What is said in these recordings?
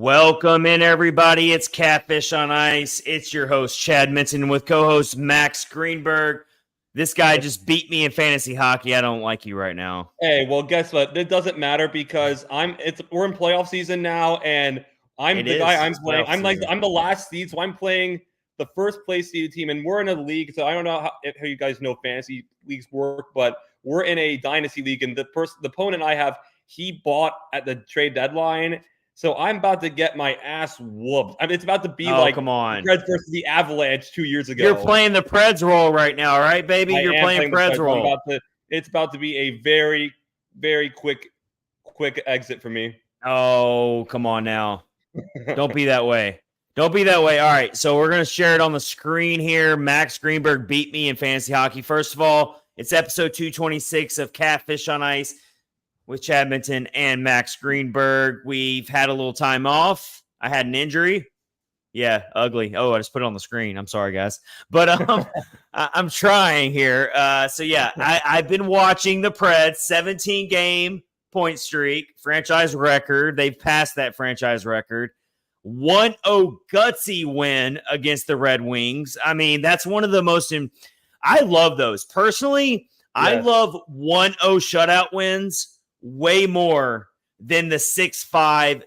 Welcome in, everybody. It's Catfish on Ice. It's your host, Chad Minton, with co-host Max Greenberg. This guy just beat me in fantasy hockey. I don't like you right now. Hey, well, guess what? It doesn't matter because we're in playoff season now, and I'm the guy I'm playing. I'm the last seed, so I'm playing the first place seeded team, and we're in a league. So I don't know how you guys know fantasy leagues work, but we're in a dynasty league, and the opponent I have, he bought at the trade deadline. So I'm about to get my ass whooped. I mean, it's about to be come on. the Preds versus the Avalanche 2 years ago. You're playing the Preds role right now, right, baby? You're playing Preds role. It's about to be a very, very quick exit for me. Oh, come on now. Don't be that way. Don't be that way. All right, so we're going to share it on the screen here. Max Greenberg beat me in fantasy hockey. First of all, it's episode 226 of Catfish on Ice with Chad Minton and Max Greenberg. We've had a little time off. I had an injury. Yeah, ugly. Oh, I just put it on the screen. I'm sorry, guys. But I'm trying here. I've been watching the Preds 17-game point streak, franchise record. They've passed that franchise record. 1-0 gutsy win against the Red Wings. I mean, that's one of the most I love those. Personally, I love 1-0 shutout wins way more than the 6-5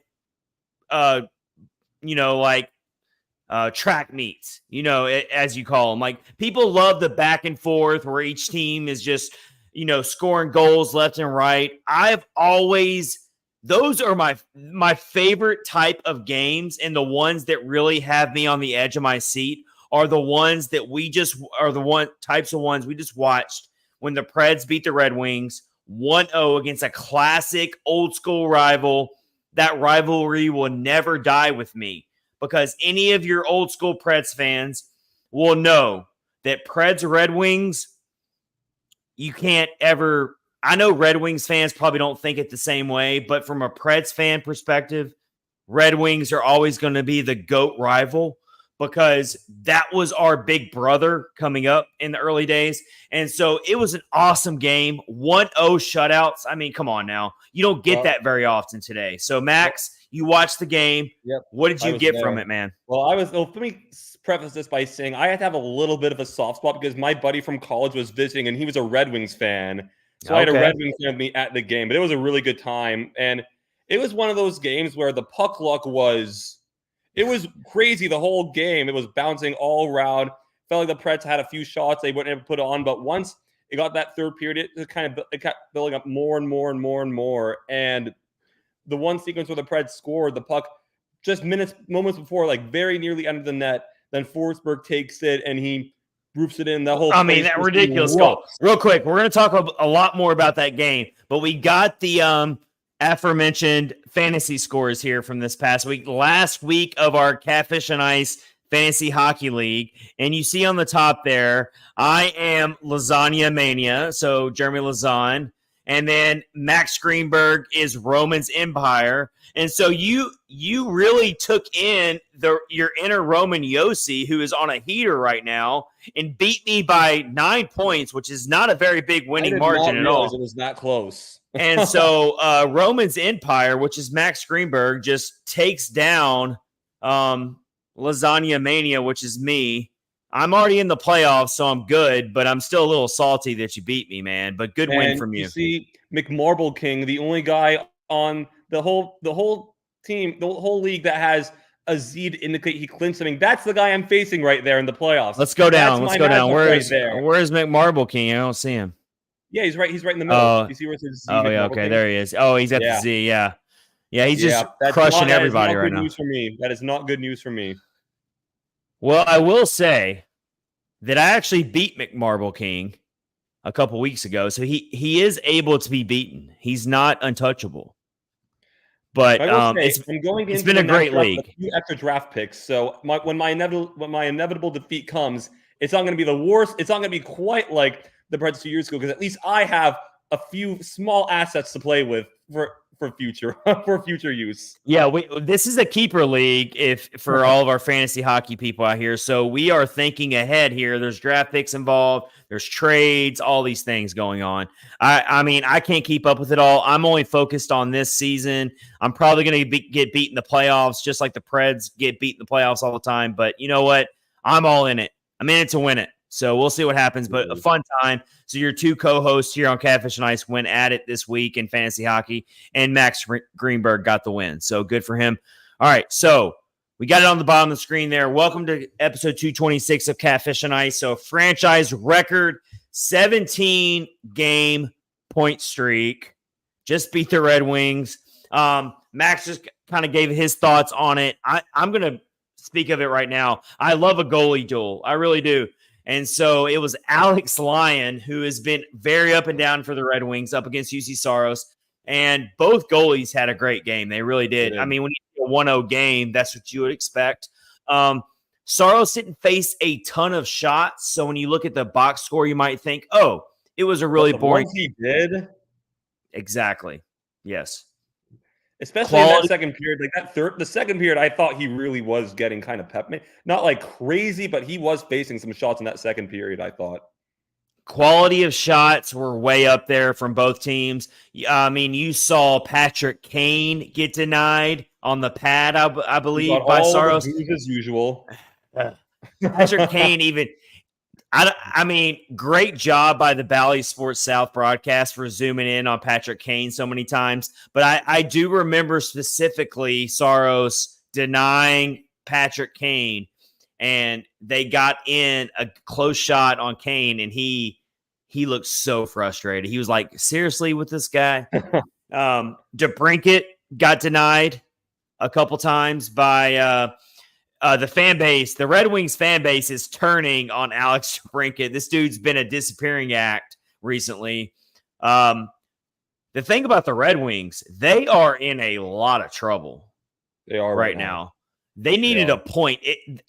track meets, as you call them. Like, people love the back and forth where each team is just, scoring goals left and right. Those are my favorite type of games, and the ones that really have me on the edge of my seat are the ones that types of ones we just watched when the Preds beat the Red Wings 1-0 against a classic old school rival. That rivalry will never die with me, because any of your old school Preds fans will know that Preds Red Wings, you can't ever. I know Red Wings fans probably don't think it the same way, but from a Preds fan perspective, Red Wings are always going to be the GOAT rival, because that was our big brother coming up in the early days. And so it was an awesome game. 1-0 shutouts. I mean, come on now. You don't get that very often today. So, Max, you watched the game. Yep. What did you get from it, man? Well, let me preface this by saying I had to have a little bit of a soft spot because my buddy from college was visiting, and he was a Red Wings fan. So I had a Red Wings fan with me at the game. But it was a really good time. And it was one of those games where the puck luck was crazy the whole game. It was bouncing all around. Felt like the Preds had a few shots they wouldn't able to put on, but once it got that third period, it kept building up more and more and more and more. And the one sequence where the Preds scored, the puck just moments before, like very nearly under the net, then Forsberg takes it and he roofs it in. That ridiculous goal. Real quick, we're going to talk a lot more about that game, but we got the aforementioned fantasy scores here from this past week, last week of our Catfish and Ice Fantasy Hockey League. And you see on the top there, I am Lasagna Mania, so Jeremy Lasagne. And then Max Greenberg is Roman's Empire. And so you really took in your inner Roman Yossi, who is on a heater right now, and beat me by 9 points, which is not a very big winning margin at all. It was that close. And so Roman's Empire, which is Max Greenberg, just takes down Lasagna Mania, which is me. I'm already in the playoffs, so I'm good, but I'm still a little salty that you beat me, man. But good win from you. You see, McMarble King, the only guy on the whole team, the whole league that has a Z to indicate he clinched something. That's the guy I'm facing right there in the playoffs. Let's go down. Where's McMarble King? I don't see him. Yeah, he's right in the middle. You see where it says Z? Oh, yeah, okay, there he is. Oh, he's at the Z, yeah. Yeah, he's just crushing everybody right now. That is not good news for me. Well, I will say that I actually beat McMarble King a couple weeks ago, so he is able to be beaten. He's not untouchable. But it's been a great league. A few extra draft picks, so when my inevitable defeat comes, it's not going to be the worst. It's not going to be quite like the Preds 2 years ago, because at least I have a few small assets to play with future for future use. Yeah, this is a keeper league for all of our fantasy hockey people out here. So we are thinking ahead here. There's draft picks involved. There's trades, all these things going on. I mean, I can't keep up with it all. I'm only focused on this season. I'm probably going to get beat in the playoffs, just like the Preds get beat in the playoffs all the time. But you know what? I'm all in it. I'm in it to win it. So we'll see what happens, but a fun time. So your two co-hosts here on Catfish and Ice went at it this week in fantasy hockey, and Max Greenberg got the win. So good for him. All right, so we got it on the bottom of the screen there. Welcome to episode 226 of Catfish and Ice. So franchise record 17-game point streak. Just beat the Red Wings. Max just kind of gave his thoughts on it. I'm going to speak of it right now. I love a goalie duel. I really do. And so it was Alex Lyon, who has been very up and down for the Red Wings, up against UC Saros. And both goalies had a great game. They really did. I mean, when you do a 1-0 game, that's what you would expect. Saros didn't face a ton of shots. So when you look at the box score, you might think, oh, it was a really boring. He did. Exactly. Yes. Especially in that second period, the second period, I thought he really was getting kind of pep. Not like crazy, but he was facing some shots in that second period, I thought. Quality of shots were way up there from both teams. I mean, you saw Patrick Kane get denied on the pad, I believe, by Saros. As usual. Patrick Kane even... I mean, great job by the Bally Sports South broadcast for zooming in on Patrick Kane so many times. But I do remember specifically Saros denying Patrick Kane, and they got in a close shot on Kane, and he looked so frustrated. He was like, seriously with this guy? DeBrincat got denied a couple times by the fan base. The Red Wings fan base is turning on Alex DeBrincat. This dude's been a disappearing act recently. The thing about the Red Wings, they are in a lot of trouble. They are right now. They needed a point.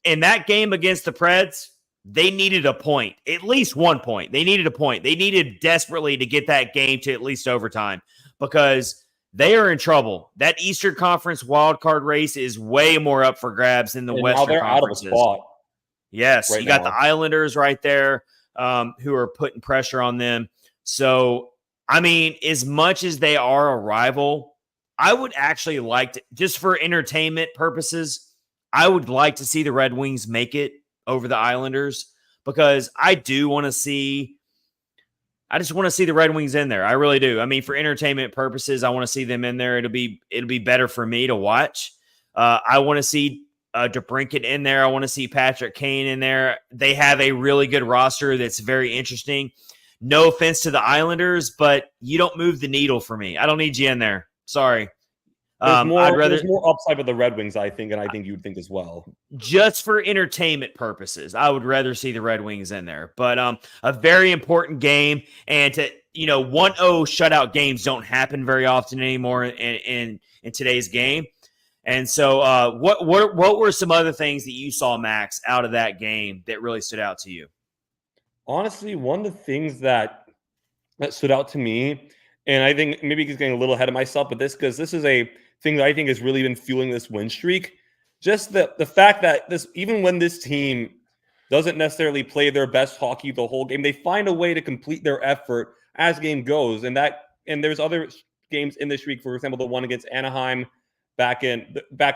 In that game against the Preds, they needed a point, at least 1 point. They needed a point. They needed desperately to get that game to at least overtime because they are in trouble. That Eastern Conference wildcard race is way more up for grabs than the Western Conference. Out of a spot. Yes, you got the Islanders right there who are putting pressure on them. So, I mean, as much as they are a rival, I would actually like to, just for entertainment purposes, I would like to see the Red Wings make it over the Islanders because I just want to see the Red Wings in there. I really do. I mean, for entertainment purposes, I want to see them in there. It'll be better for me to watch. I want to see DeBrincat in there. I want to see Patrick Kane in there. They have a really good roster that's very interesting. No offense to the Islanders, but you don't move the needle for me. I don't need you in there. Sorry. There's more upside with the Red Wings, I think, and I think you'd think as well. Just for entertainment purposes, I would rather see the Red Wings in there. But a very important game, and 1-0 shutout games don't happen very often anymore in today's game. And so, what were some other things that you saw, Max, out of that game that really stood out to you? Honestly, one of the things that stood out to me, and I think maybe he's getting a little ahead of myself, but this is a thing that I think has really been fueling this win streak. Just the fact that even when this team doesn't necessarily play their best hockey the whole game, they find a way to complete their effort as game goes. And there's other games in the streak, for example, the one against Anaheim back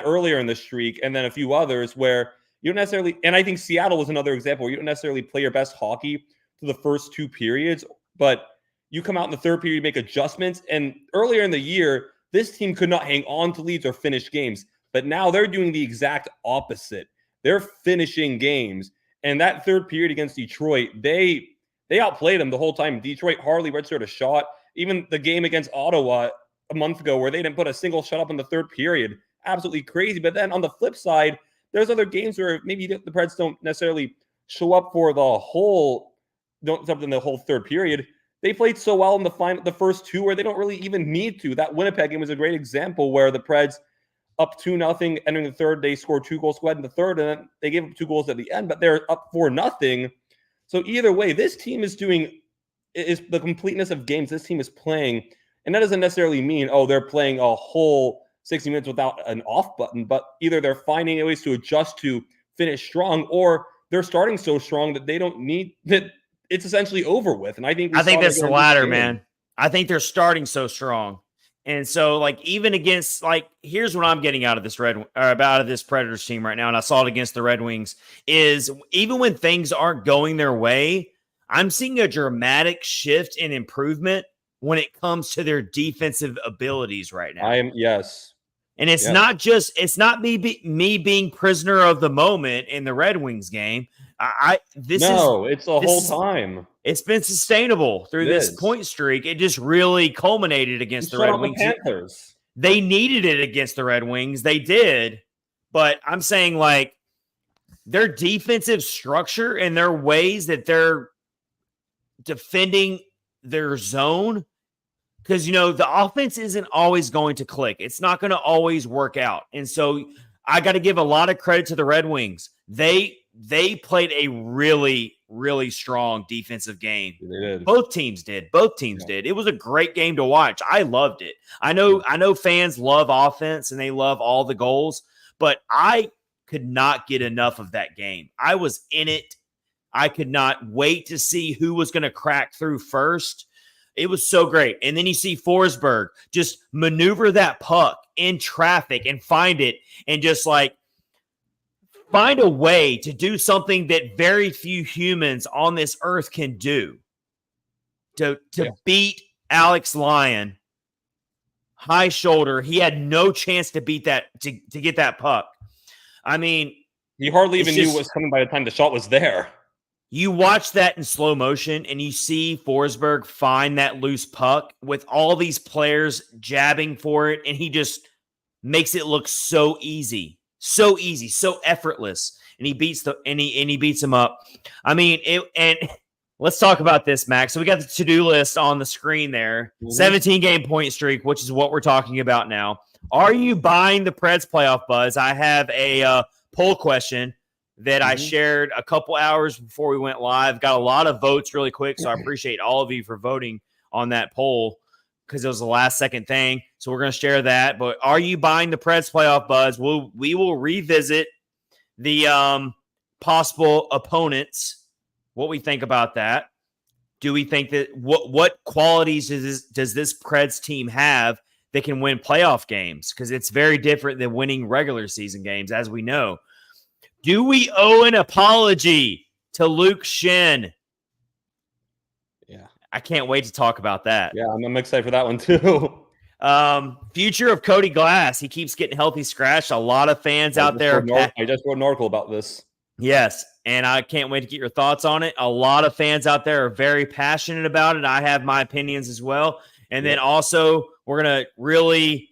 earlier in the streak, and then a few others where you don't necessarily, and I think Seattle was another example where you don't necessarily play your best hockey for the first two periods, but you come out in the third period, make adjustments. And earlier in the year, this team could not hang on to leads or finish games. But now they're doing the exact opposite. They're finishing games. And that third period against Detroit, they outplayed them the whole time. Detroit hardly registered a shot. Even the game against Ottawa a month ago where they didn't put a single shot up in the third period. Absolutely crazy. But then on the flip side, there's other games where maybe the Preds don't necessarily show up for the whole third period. They played so well in the first two where they don't really even need to. That Winnipeg game was a great example where the Preds up 2-0 entering the third. They scored 2 goals in the third, and then they gave up 2 goals at the end, but they're up 4-0. So either way, this team is the completeness of games this team is playing And that doesn't necessarily mean, oh, they're playing a whole 60 minutes without an off button, but either they're finding ways to adjust to finish strong, or they're starting so strong that they don't need that. It's essentially over with. And I think that's the latter, man. I think they're starting so strong. And so, like, even against, like, here's what I'm getting out of this out of this Predators team right now, and I saw it against the Red Wings, is even when things aren't going their way, I'm seeing a dramatic shift in improvement when it comes to their defensive abilities right now. Yes. And it's not just, it's not me being prisoner of the moment in the Red Wings game. It's the whole time. It's been sustainable through this point streak. It just really culminated against the Red Wings. Panthers. They needed it against the Red Wings. They did. But I'm saying, like, their defensive structure and their ways that they're defending their zone, because, you know, the offense isn't always going to click. It's not going to always work out. And so I got to give a lot of credit to the Red Wings. They played a really, really strong defensive game. They did. Both teams did. It was a great game to watch. I loved it. I know fans love offense and they love all the goals, but I could not get enough of that game. I was in it. I could not wait to see who was going to crack through first. It was so great. And then you see Forsberg just maneuver that puck in traffic and find it, and just, like, find a way to do something that very few humans on this earth can do. To beat Alex Lyon high shoulder. He had no chance to beat that, to get that puck. I mean, he hardly even knew what was coming by the time the shot was there. You watch that in slow motion and you see Forsberg find that loose puck with all these players jabbing for it, and he just makes it look so easy, so effortless. And he beats he beats him up. I mean, and let's talk about this, Max. So we got the to-do list on the screen there. 17-game point streak, which is what we're talking about now. Are you buying the Preds playoff buzz? I have a poll question that I shared a couple hours before we went live. Got a lot of votes really quick, so I appreciate all of you for voting on that poll because it was the last second thing. So we're going to share that. But are you buying the Preds playoff buzz? We will revisit the possible opponents, what we think about that. Do we think that what qualities does this Preds team have that can win playoff games? Because it's very different than winning regular season games, as we know. Do we owe an apology to Luke Shin? Yeah. I can't wait to talk about that. Yeah, I'm excited for that one too. Future of Cody Glass. He keeps getting healthy scratched. A lot of fans out there. I just wrote an article about this. Yes, and I can't wait to get your thoughts on it. A lot of fans out there are very passionate about it. I have my opinions as well. And then also, we're going to really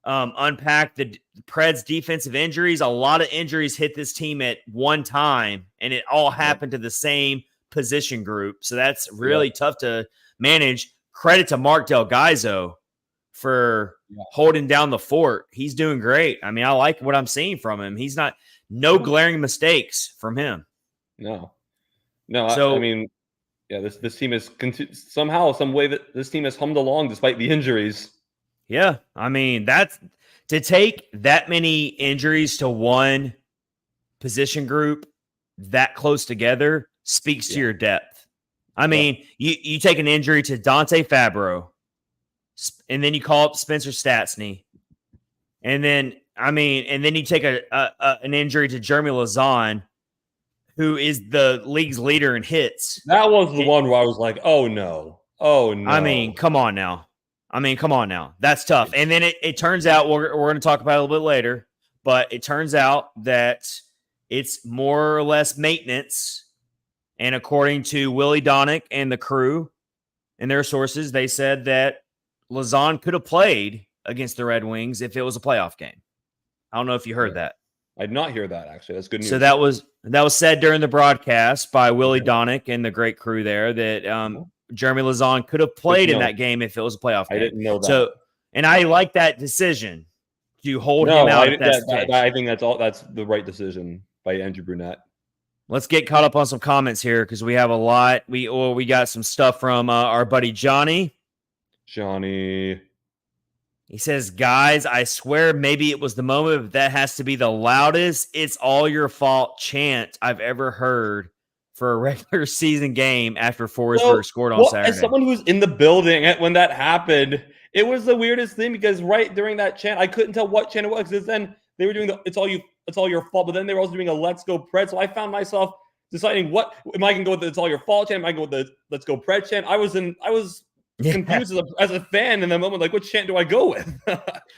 unpack the Preds defensive injuries. A lot of injuries hit this team at one time, and it all happened to the same position group. So that's really tough to manage. Credit to Mark Del Gaizo for holding down the fort. He's doing great. I mean, I like what I'm seeing from him. He's no glaring mistakes from him. No. So, I mean, this team is somehow, some way that this team has hummed along despite the injuries. Yeah, I mean, that's to take that many injuries to one position group that close together speaks to your depth. I mean, you take an injury to Dante Fabro, and then you call up Spencer Stastny, and then you take an injury to Jeremy Lazan, who is the league's leader in hits. That was the one where I was like, oh no. I mean, come on now. That's tough. And then it turns out, we're going to talk about it a little bit later, but it turns out that it's more or less maintenance. And according to Willie Donick and the crew and their sources, they said that Lazan could have played against the Red Wings if it was a playoff game. I don't know if you heard that. I did not hear that, actually. That's good news. So that was said during the broadcast by Willie Donick and the great crew there that Jeremy Lazan could have played in that game if it was a playoff game. I didn't know that. So, and I like that decision to hold him out. I think that's the right decision by Andrew Brunette. Let's get caught up on some comments here because we have a lot. We got some stuff from our buddy Johnny. Johnny. He says, guys, I swear maybe it was the moment, but that has to be the loudest "it's all your fault" chant I've ever heard for a regular season game after Forsberg scored on Saturday. As someone who's in the building when that happened, it was the weirdest thing because right during that chant, I couldn't tell what chant it was because then they were doing it's all your fault, but then they were also doing a "Let's Go Preds." So I found myself deciding what am I going to go with the "It's all your fault" chant? Am I going to go with the "Let's Go Preds" chant? I was confused as a fan in the moment, like which chant do I go with?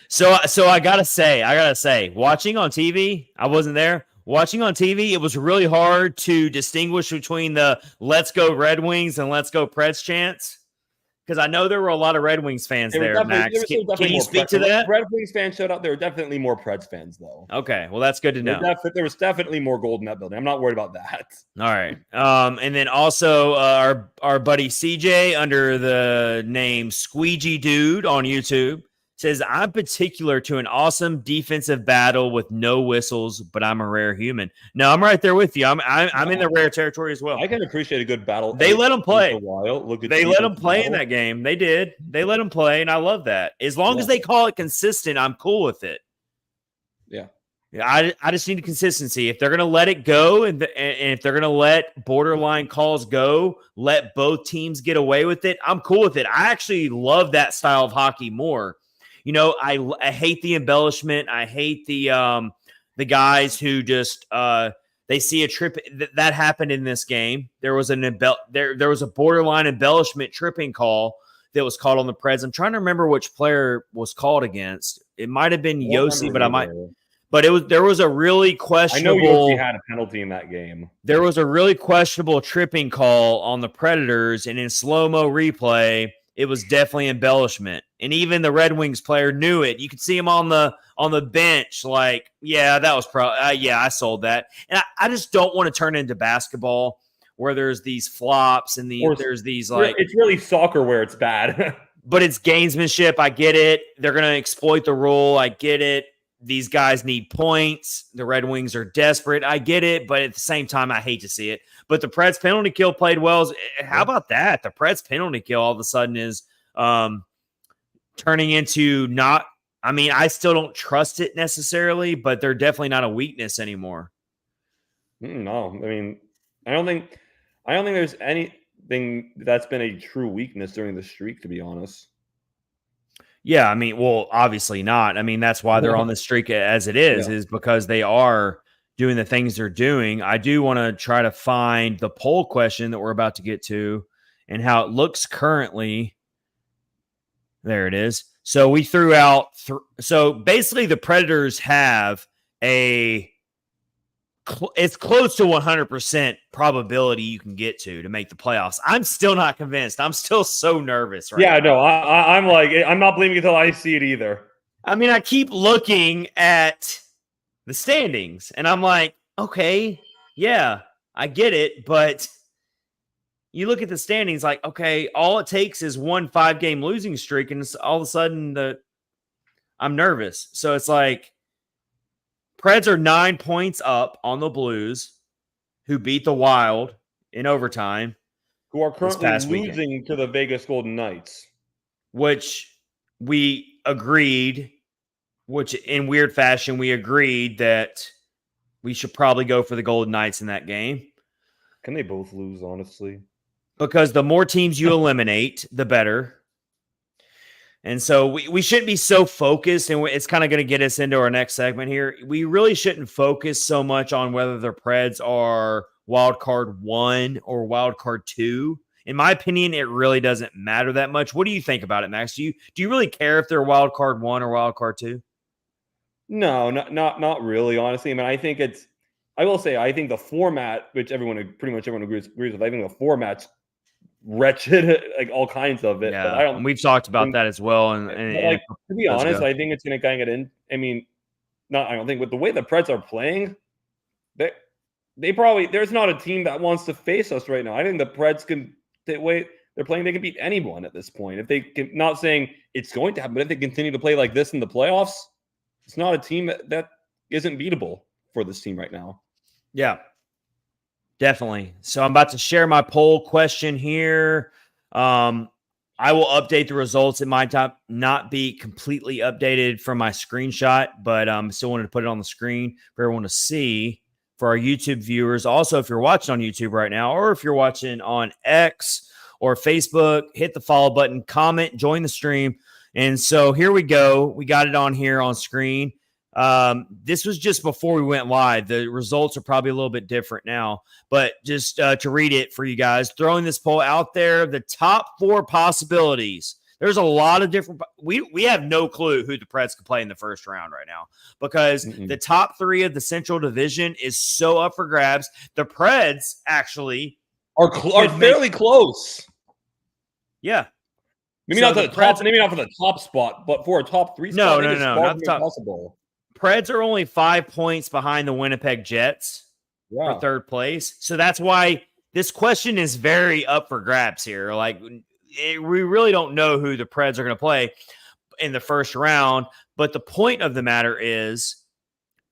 So I gotta say, watching on TV, I wasn't there. Watching on TV, it was really hard to distinguish between the "Let's Go Red Wings" and "Let's Go Preds" chants. Because I know there were a lot of Red Wings fans there, Max. Can you speak to that? Red Wings fans showed up. There were definitely more Preds fans, though. Okay, well, that's good to know. There was definitely more gold in that building. I'm not worried about that. All right. And then also our buddy CJ under the name Squeegee Dude on YouTube says, I'm particular to an awesome defensive battle with no whistles, but I'm a rare human. No, I'm right there with you. I'm in the rare territory as well. I can appreciate a good battle. They let them play. They let them play in that game. They did. They let them play, and I love that. As long as they call it consistent, I'm cool with it. Yeah. I just need consistency. If they're going to let it go and if they're going to let borderline calls go, let both teams get away with it, I'm cool with it. I actually love that style of hockey more. You know, I hate the embellishment. I hate the guys who just they see a trip that happened in this game. There was there was a borderline embellishment tripping call that was called on the Preds. I'm trying to remember which player was called against. It might have been Yossi, but there was a really questionable. I know Yossi had a penalty in that game. There was a really questionable tripping call on the Predators, and in slow-mo replay, it was definitely embellishment. And even the Red Wings player knew it. You could see him on the bench like, yeah, that was I sold that. And I just don't want to turn into basketball where there's these flops and there's these like. It's really soccer where it's bad. But it's gamesmanship. I get it. They're going to exploit the rule. I get it. These guys need points. The Red Wings are desperate. I get it. But at the same time, I hate to see it. But the Preds penalty kill played well. How about that? The Preds penalty kill all of a sudden is turning into not – I mean, I still don't trust it necessarily, but they're definitely not a weakness anymore. No. I mean, I don't think there's anything that's been a true weakness during the streak, to be honest. Yeah, I mean, well, obviously not. I mean, that's why they're on the streak as it is because they are – doing the things they're doing. I do want to try to find the poll question that we're about to get to and how it looks currently. There it is. So we threw out. So basically the Predators have it's close to 100% probability you can get to make the playoffs. I'm still not convinced. I'm still so nervous right now. No, I'm like, I'm not believing it until I see it either. I mean, I keep looking at the standings and I'm like, okay, yeah, I get it. But you look at the standings like, okay, all it takes is 1 5-game losing streak. And all of a sudden I'm nervous. So it's like Preds are 9 points up on the Blues who beat the Wild in overtime. Who are currently losing to the Vegas Golden Knights. Which we agreed which in weird fashion, we agreed that we should probably go for the Golden Knights in that game. Can they both lose, honestly? Because the more teams you eliminate, the better. And so we shouldn't be so focused, and it's kind of going to get us into our next segment here. We really shouldn't focus so much on whether the Preds are wild card 1 or wild card 2. In my opinion, it really doesn't matter that much. What do you think about it, Max? Do you really care if they're wild card 1 or wild card 2? No, not really, honestly. I mean, I will say, I think the format, which pretty much everyone agrees with, I think the format's wretched, like all kinds of it. Yeah, and we've talked about that as well. And to be honest, I think it's going to kind of get in. I mean, I don't think with the way the Preds are playing, they probably there's not a team that wants to face us right now. I think the Preds can the way they're playing, they can beat anyone at this point. If they can, not saying it's going to happen, but if they continue to play like this in the playoffs, it's not a team that isn't beatable for this team right now. Yeah, definitely. So I'm about to share my poll question here. I I will update the results. It might not be completely updated from my screenshot, but still wanted to put it on the screen for everyone to see for our YouTube viewers. Also, if you're watching on YouTube right now, or if you're watching on X or Facebook, hit the follow button, comment, join the stream. And so here we go. We got it on here on screen. This was just before we went live. The results are probably a little bit different now, but just to read it for you guys, throwing this poll out there, the top 4 possibilities. There's a lot of different. We have no clue who the Preds could play in the first round right now because the top 3 of the Central Division is so up for grabs. The Preds actually are fairly close. Yeah. Maybe not for the top spot, but for a top 3 spot. No, not the top. Possible. Preds are only 5 points behind the Winnipeg Jets for third place. So that's why this question is very up for grabs here. Like, we really don't know who the Preds are going to play in the first round. But the point of the matter is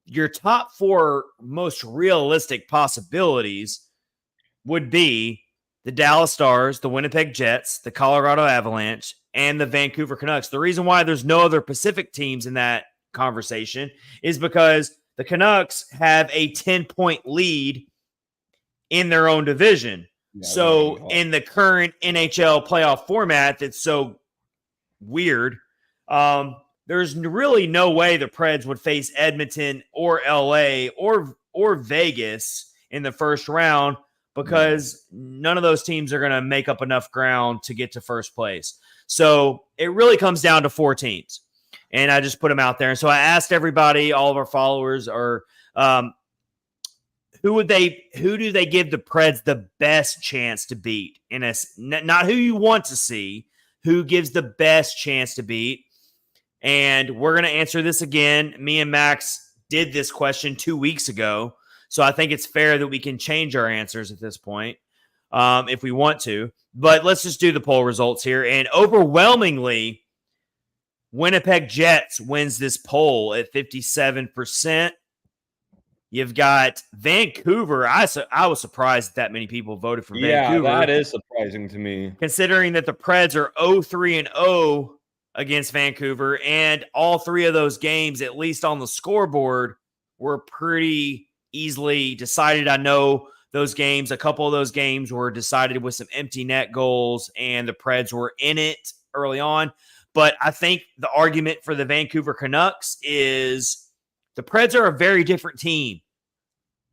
your top 4 most realistic possibilities would be the Dallas Stars, the Winnipeg Jets, the Colorado Avalanche, and the Vancouver Canucks. The reason why there's no other Pacific teams in that conversation is because the Canucks have a 10-point lead in their own division. Yeah, so in the current NHL playoff format that's so weird, there's really no way the Preds would face Edmonton or LA or Vegas in the first round because none of those teams are going to make up enough ground to get to first place. So it really comes down to 4 teams. And I just put them out there. And so I asked everybody, all of our followers, or who do they give the Preds the best chance to beat? And not who you want to see, who gives the best chance to beat. And we're going to answer this again. Me and Max did this question 2 weeks ago. So I think it's fair that we can change our answers at this point if we want to. But let's just do the poll results here. And overwhelmingly, Winnipeg Jets wins this poll at 57%. You've got Vancouver. I was surprised that many people voted for Vancouver. Yeah, that is surprising to me. Considering that the Preds are 0-3-0 against Vancouver, and all 3 of those games, at least on the scoreboard, were pretty easily decided. I know those games, a couple of those games were decided with some empty net goals, and the Preds were in it early on. But I think the argument for the Vancouver Canucks is the Preds are a very different team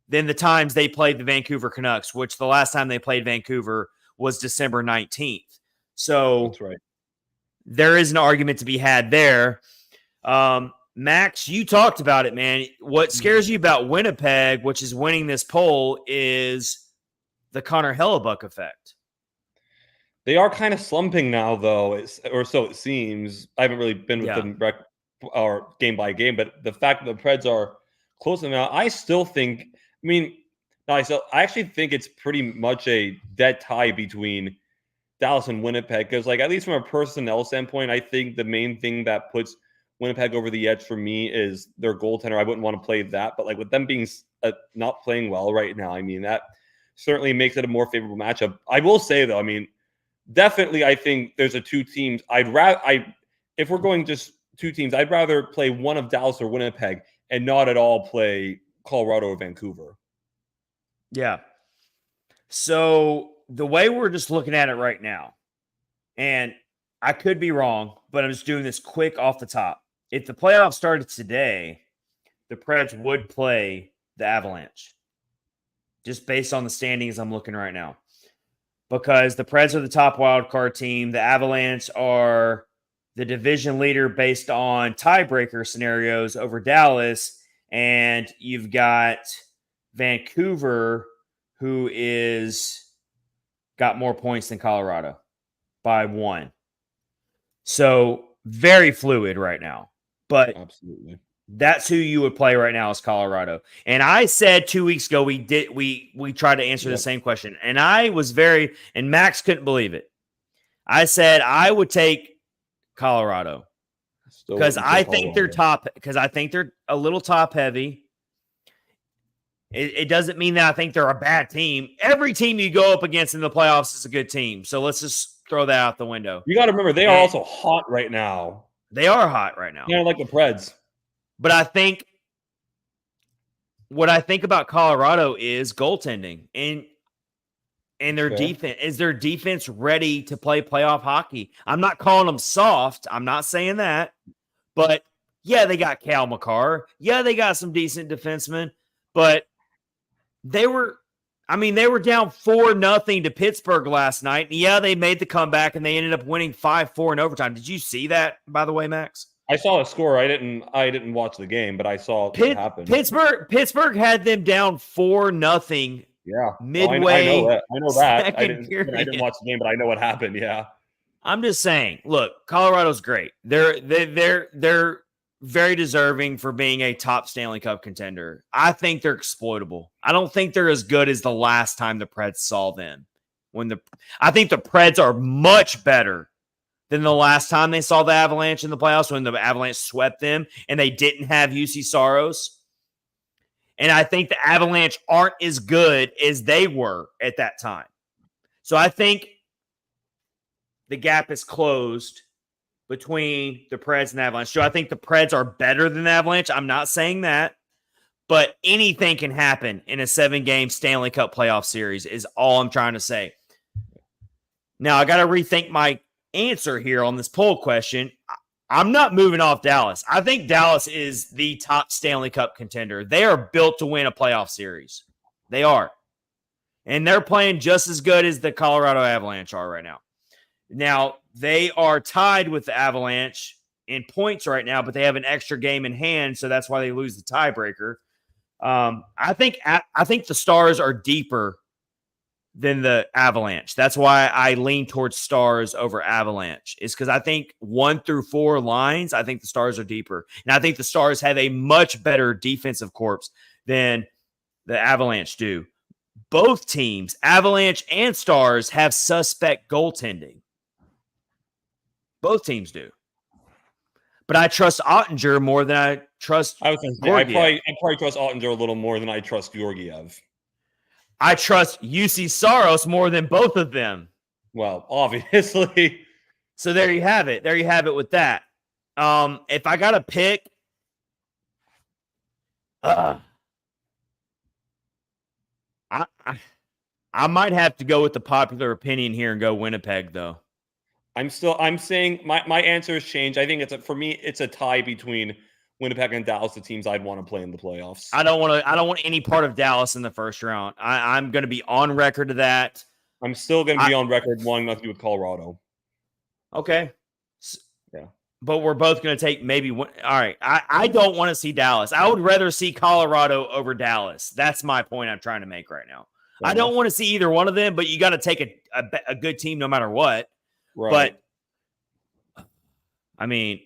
than the times they played the Vancouver Canucks, which the last time they played Vancouver was December 19th. So that's right. There is an argument to be had there. Max, you talked about it, man. What scares you about Winnipeg, which is winning this poll, is the Connor Hellebuck effect. They are kind of slumping now, though, or so it seems. I haven't really been with them or game by game, but the fact that the Preds are close now, I still think. I actually think it's pretty much a dead tie between Dallas and Winnipeg because, like, at least from a personnel standpoint, I think the main thing that puts Winnipeg over the edge for me is their goaltender. I wouldn't want to play that, but like with them being not playing well right now, that certainly makes it a more favorable matchup. I will say though, definitely, I think there's a 2 teams. If we're going just 2 teams, I'd rather play one of Dallas or Winnipeg and not at all play Colorado or Vancouver. Yeah. So the way we're just looking at it right now, and I could be wrong, but I'm just doing this quick off the top. If the playoffs started today, the Preds would play the Avalanche, just based on the standings I'm looking right now. Because the Preds are the top wild card team. The Avalanche are the division leader based on tiebreaker scenarios over Dallas. And you've got Vancouver, who is got more points than Colorado by 1. So very fluid right now. But absolutely, that's who you would play right now is Colorado. And I said 2 weeks ago we tried to answer the same question. And I was and Max couldn't believe it. I said I would take Colorado because I think they're a little top heavy. It doesn't mean that I think they're a bad team. Every team you go up against in the playoffs is a good team. So let's just throw that out the window. You got to remember, they are also hot right now. They are hot right now. Kind of like the Preds. But I think what I think about Colorado is goaltending and their defense. Is their defense ready to play playoff hockey? I'm not calling them soft. I'm not saying that. But yeah, they got Cal McCarr. Yeah, they got some decent defensemen. But they were down 4-0 to Pittsburgh last night. And yeah, they made the comeback and they ended up winning 5-4 in overtime. Did you see that, by the way, Max? I saw a score. I didn't watch the game, but I saw it happen. Pittsburgh had them down 4-0. Yeah, midway. I know that. I didn't watch the game, but I know what happened. Yeah, I'm just saying. Look, Colorado's great. They're very deserving for being a top Stanley Cup contender. I think they're exploitable. I don't think they're as good as the last time the Preds saw them. I think the Preds are much better than the last time they saw the Avalanche in the playoffs when the Avalanche swept them and they didn't have UC Saros. And I think the Avalanche aren't as good as they were at that time. So I think the gap is closed between the Preds and the Avalanche. So I think the Preds are better than the Avalanche. I'm not saying that. But anything can happen in a 7-game Stanley Cup playoff series is all I'm trying to say. Now, I got to rethink my answer here on this poll question. I'm not moving off Dallas. I think Dallas is the top Stanley Cup contender. They are built to win a playoff series. They are. And they're playing just as good as the Colorado Avalanche are right now. Now, they are tied with the Avalanche in points right now, but they have an extra game in hand, so that's why they lose the tiebreaker. I think the Stars are deeper than the Avalanche. That's why I lean towards Stars over Avalanche. Is because I think 1 through 4 lines, I think the Stars are deeper. And I think the Stars have a much better defensive corps than the Avalanche do. Both teams, Avalanche and Stars, have suspect goaltending. Both teams do. But I trust Ottinger more than I trust Georgiev. I probably trust Ottinger a little more than I trust Georgiev. I trust UC Saros more than both of them. Well, obviously. So there you have it. There you have it with that. If I got to pick, I might have to go with the popular opinion here and go Winnipeg, though. I'm saying my answer has changed. I think for me, it's a tie between Winnipeg and Dallas, the teams I'd want to play in the playoffs. I don't want any part of Dallas in the first round. I'm going to be on record to that. I'm still going to be on record wanting nothing to do with Colorado. Okay. Yeah. But we're both going to take maybe one. All right. I don't want to see Dallas. I would rather see Colorado over Dallas. That's my point I'm trying to make right now. I don't want to see either one of them, but you got to take a good team no matter what. Right. But, I mean,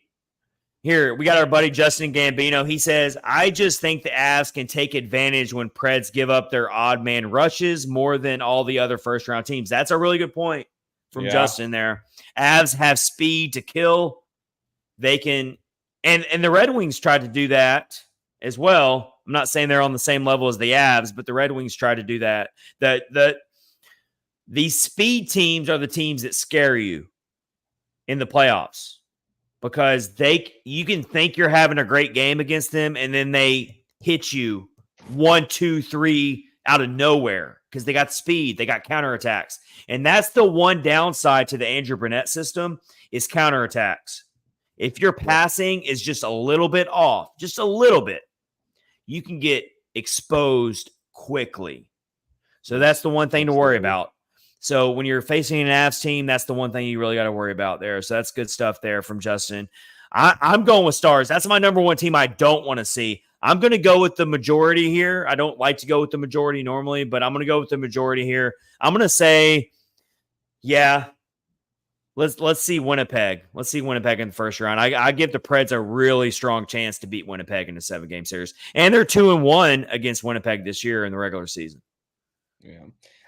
here, we got our buddy Justin Gambino. He says, I just think the Avs can take advantage when Preds give up their odd man rushes more than all the other first-round teams. That's a really good point from Justin there. Avs have speed to kill. They can – and the Red Wings tried to do that as well. I'm not saying they're on the same level as the Avs, but the Red Wings tried to do that. The speed teams are the teams that scare you in the playoffs. Because you can think you're having a great game against them, and then they hit you 1, 2, 3 out of nowhere because they got speed, they got counterattacks. And that's the one downside to the Andrew Brunette system is counterattacks. If your passing is just a little bit off, just a little bit, you can get exposed quickly. So that's the one thing to worry about. So when you're facing an Avs team, that's the one thing you really got to worry about there. So that's good stuff there from Justin. I'm going with Stars. That's my number one team I don't want to see. I'm going to go with the majority here. I don't like to go with the majority normally, but I'm going to go with the majority here. I'm going to say, yeah, let's see Winnipeg. Let's see Winnipeg in the first round. I give the Preds a really strong chance to beat Winnipeg in a 7-game series. And they're 2-1 against Winnipeg this year in the regular season. Yeah.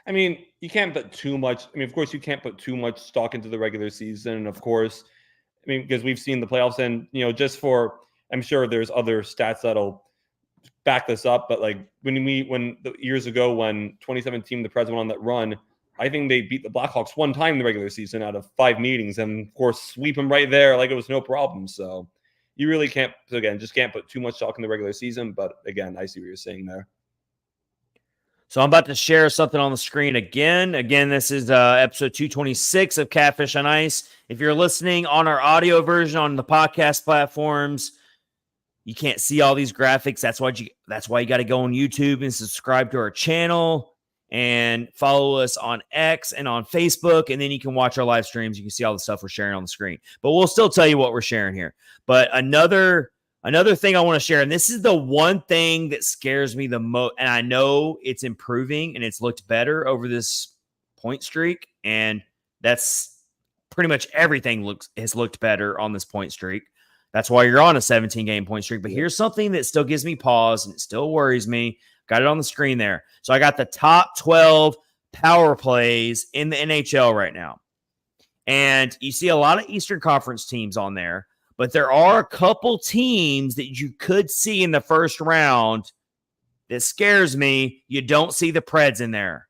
I mean, you can't put too much. I mean, of course, you can't put too much stock into the regular season. And of course, I mean, because we've seen the playoffs and, just for, I'm sure there's other stats that'll back this up. But like years ago, when 2017, the Preds went on that run, I think they beat the Blackhawks one time in the regular season out of 5 meetings, and of course sweep them right there like it was no problem. So you really can't, again, just can't put too much stock in the regular season. But again, I see what you're saying there. So I'm about to share something on the screen again. Again, this is episode 226 of Catfish on Ice. If you're listening on our audio version on the podcast platforms, you can't see all these graphics. That's why you got to go on YouTube and subscribe to our channel and follow us on X and on Facebook. And then you can watch our live streams. You can see all the stuff we're sharing on the screen. But we'll still tell you what we're sharing here. But another thing I want to share, and this is the one thing that scares me the most, and I know it's improving and it's looked better over this point streak, and that's pretty much everything has looked better on this point streak. That's why you're on a 17-game point streak. But here's something that still gives me pause and it still worries me. Got it on the screen there. So I got the top 12 power plays in the NHL right now. And you see a lot of Eastern Conference teams on there, but there are a couple teams that you could see in the first round that scares me. You don't see the Preds in there.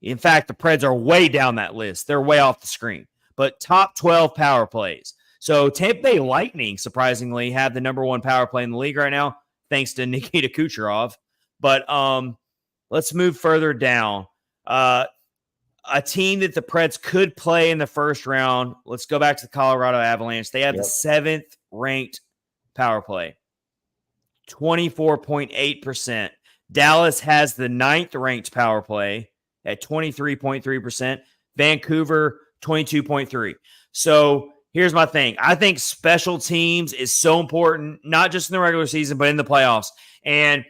In fact, the Preds are way down that list. They're way off the screen. But top 12 power plays. So Tampa Bay Lightning, surprisingly, have the number 1 power play in the league right now, thanks to Nikita Kucherov. But let's move further down. A team that the Preds could play in the first round. Let's go back to the Colorado Avalanche. They have the 7th ranked power play, 24.8%. Dallas has the 9th ranked power play at 23.3%. Vancouver, 22.3%. So here's my thing. I think special teams is so important, not just in the regular season, but in the playoffs. And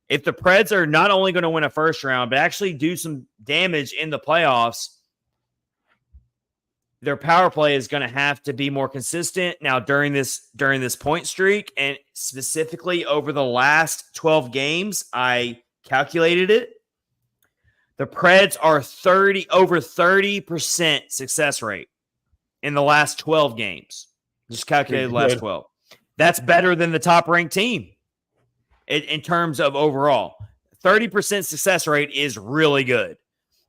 if the Preds are not only going to win a first round, but actually do some damage in the playoffs, their power play is going to have to be more consistent. Now, during this point streak, and specifically over the last 12 games, I calculated it. The Preds are over 30% success rate in the last 12 games. Just calculated the last 12. That's better than the top-ranked team. In terms of overall, 30% success rate is really good.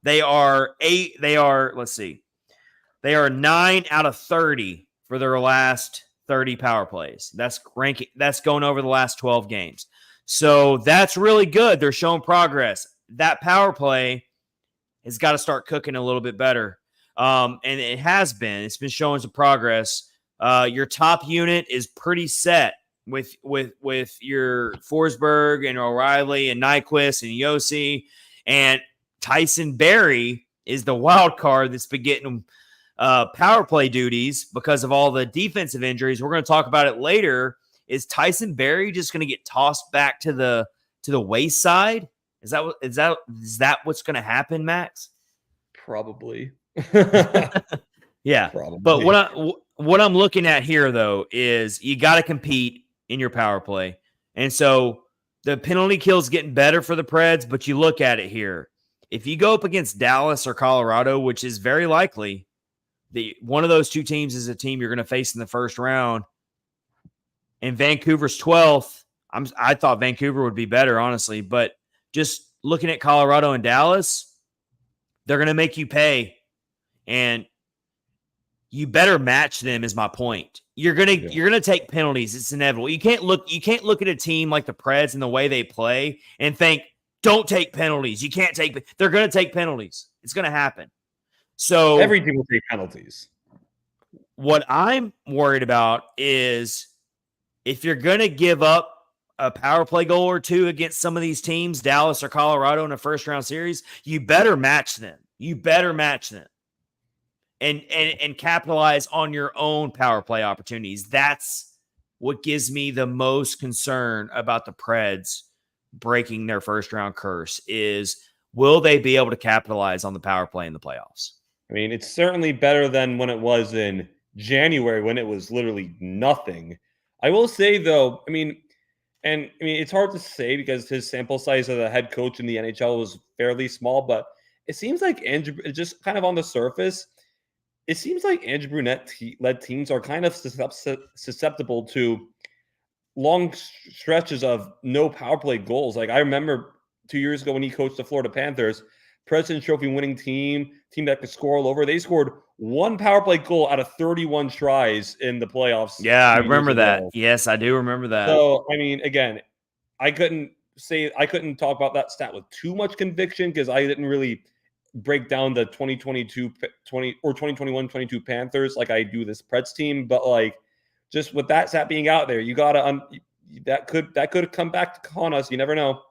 They are 9 out of 30 for their last 30 power plays. That's ranking. That's going over the last 12 games. So that's really good. They're showing progress. That power play has got to start cooking a little bit better. And it has been. It's been showing some progress. Your top unit is pretty set. With your Forsberg and O'Reilly and Nyquist and Yossi, and Tyson Barrie is the wild card that's been getting power play duties because of all the defensive injuries. We're going to talk about it later. Is Tyson Barrie just going to get tossed back to the wayside? Is that what's going to happen, Max? Probably. Yeah. Probably. But what I'm looking at here though is you got to compete in your power play. And so the penalty kill is getting better for the Preds, but you look at it here. If you go up against Dallas or Colorado, which is very likely, one of those two teams is a team you're going to face in the first round, and Vancouver's 12th, I thought Vancouver would be better, honestly, but just looking at Colorado and Dallas, they're going to make you pay, and you better match them is my point. You're gonna take penalties. It's inevitable. You can't look at a team like the Preds and the way they play and think, don't take penalties. You can't take. They're gonna take penalties. It's gonna happen. So every team will take penalties. What I'm worried about is if you're gonna give up a power play goal or two against some of these teams, Dallas or Colorado in a first round series, you better match them. And capitalize on your own power play opportunities. That's what gives me the most concern about the Preds breaking their first round curse is, will they be able to capitalize on the power play in the playoffs? I mean, it's certainly better than when it was in January when it was literally nothing. I will say though, it's hard to say because his sample size as a head coach in the NHL was fairly small, but it seems like Andrew, just kind of on the surface, it seems like Andrew Brunette-led teams are kind of susceptible to long stretches of no power play goals. Like I remember 2 years ago when he coached the Florida Panthers, President's Trophy winning team that could score all over. They scored 1 power play goal out of 31 tries in the playoffs. Yeah, I remember that. Yes, I do remember that. So, I mean, again, I couldn't talk about that stat with too much conviction because I didn't really break down the 2021-22 Panthers like I do this Preds team. But like, just with that stat being out there, you gotta that could come back to con us. You never know.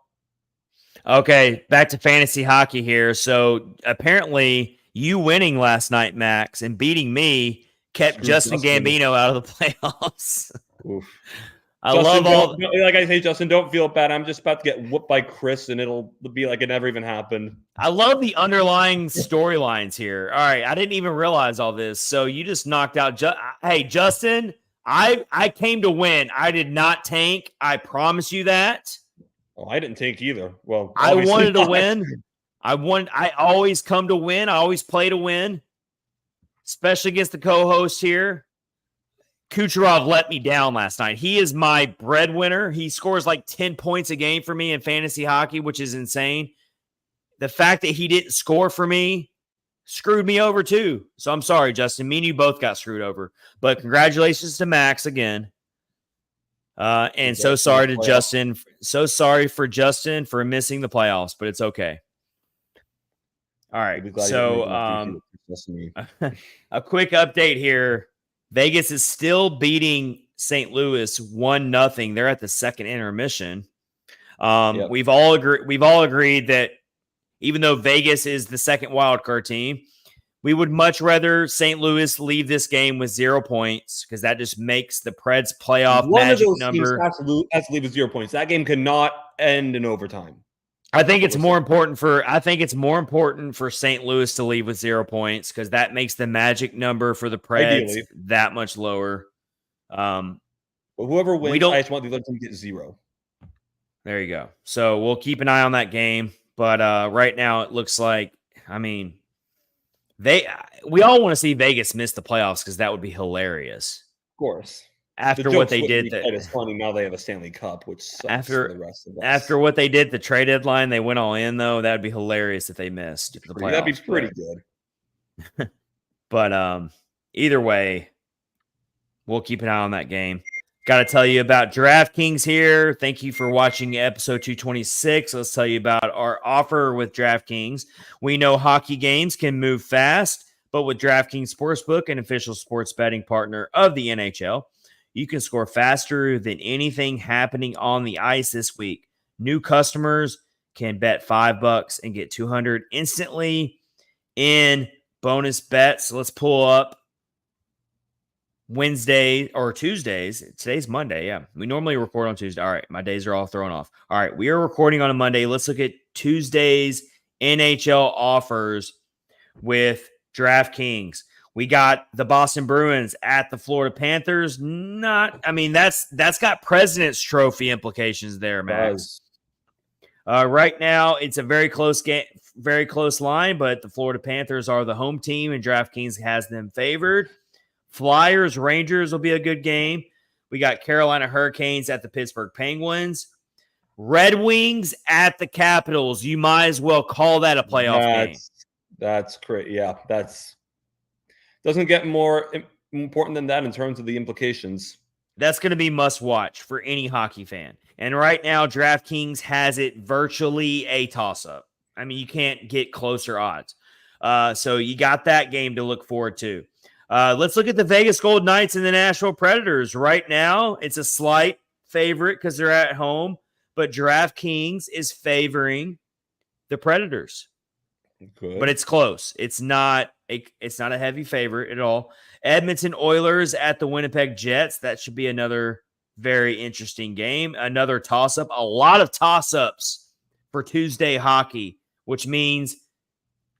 Okay, back to fantasy hockey here. So apparently, you winning last night, Max, and beating me kept Justin Gambino out of the playoffs. Oof. Like I say, Justin, don't feel bad. I'm just about to get whooped by Chris, and it'll be like it never even happened. I love the underlying storylines here. All right, I didn't even realize all this. So you just knocked out. Hey, Justin, I came to win. I did not tank. I promise you that. Oh, I didn't tank either. Well, I wanted to win. I always come to win. I always play to win, especially against the co-host here. Kucherov let me down last night. He is my breadwinner. He scores like 10 points a game for me in fantasy hockey, which is insane. The fact that he didn't score for me screwed me over too. So I'm sorry, Justin. Me and you both got screwed over. But congratulations to Max again. And so sorry to Justin. So sorry for Justin for missing the playoffs, but it's okay. All right. So a quick update here. Vegas is still beating St. Louis 1-0. They're at the second intermission. Yep. We've all agreed that even though Vegas is the second wildcard team, we would much rather St. Louis leave this game with 0 points because that just makes the Preds playoff magic number. Has to leave with 0 points. That game cannot end in overtime. I think it's more important for St. Louis to leave with 0 points because that makes the magic number for the Preds that much lower. But whoever wins, I just want the other team to get 0. There you go. So we'll keep an eye on that game. But right now it looks like, I mean, we all want to see Vegas miss the playoffs because that would be hilarious. Of course. After what they did, it's funny now they have a Stanley Cup, which sucks for the rest of us. After what they did the trade deadline, they went all in though. That'd be hilarious if they missed the playoffs. That'd be pretty good. But either way, we'll keep an eye on that game. Got to tell you about DraftKings here. Thank you for watching episode 226. Let's tell you about our offer with DraftKings. We know hockey games can move fast, but with DraftKings Sportsbook, an official sports betting partner of the NHL, you can score faster than anything happening on the ice this week. New customers can bet $5 and get $200 instantly in bonus bets. So let's pull up Wednesday or Tuesdays. Today's Monday. Yeah. We normally record on Tuesday. All right. My days are all thrown off. All right. We are recording on a Monday. Let's look at Tuesday's NHL offers with DraftKings. We got the Boston Bruins at the Florida Panthers. That's got President's Trophy implications there, Max. Right now, it's a very close game, very close line, but the Florida Panthers are the home team, and DraftKings has them favored. Flyers, Rangers will be a good game. We got Carolina Hurricanes at the Pittsburgh Penguins. Red Wings at the Capitals. You might as well call that a playoff game. That's great. Yeah, doesn't get more important than that in terms of the implications. That's going to be must watch for any hockey fan. And right now, DraftKings has it virtually a toss-up. I mean, you can't get closer odds. So you got that game to look forward to. Let's look at the Vegas Golden Knights and the Nashville Predators. Right now, it's a slight favorite because they're at home, but DraftKings is favoring the Predators. Good. But it's close. It's not a heavy favorite at all. Edmonton Oilers at the Winnipeg Jets. That should be another very interesting game. Another toss-up. A lot of toss-ups for Tuesday hockey, which means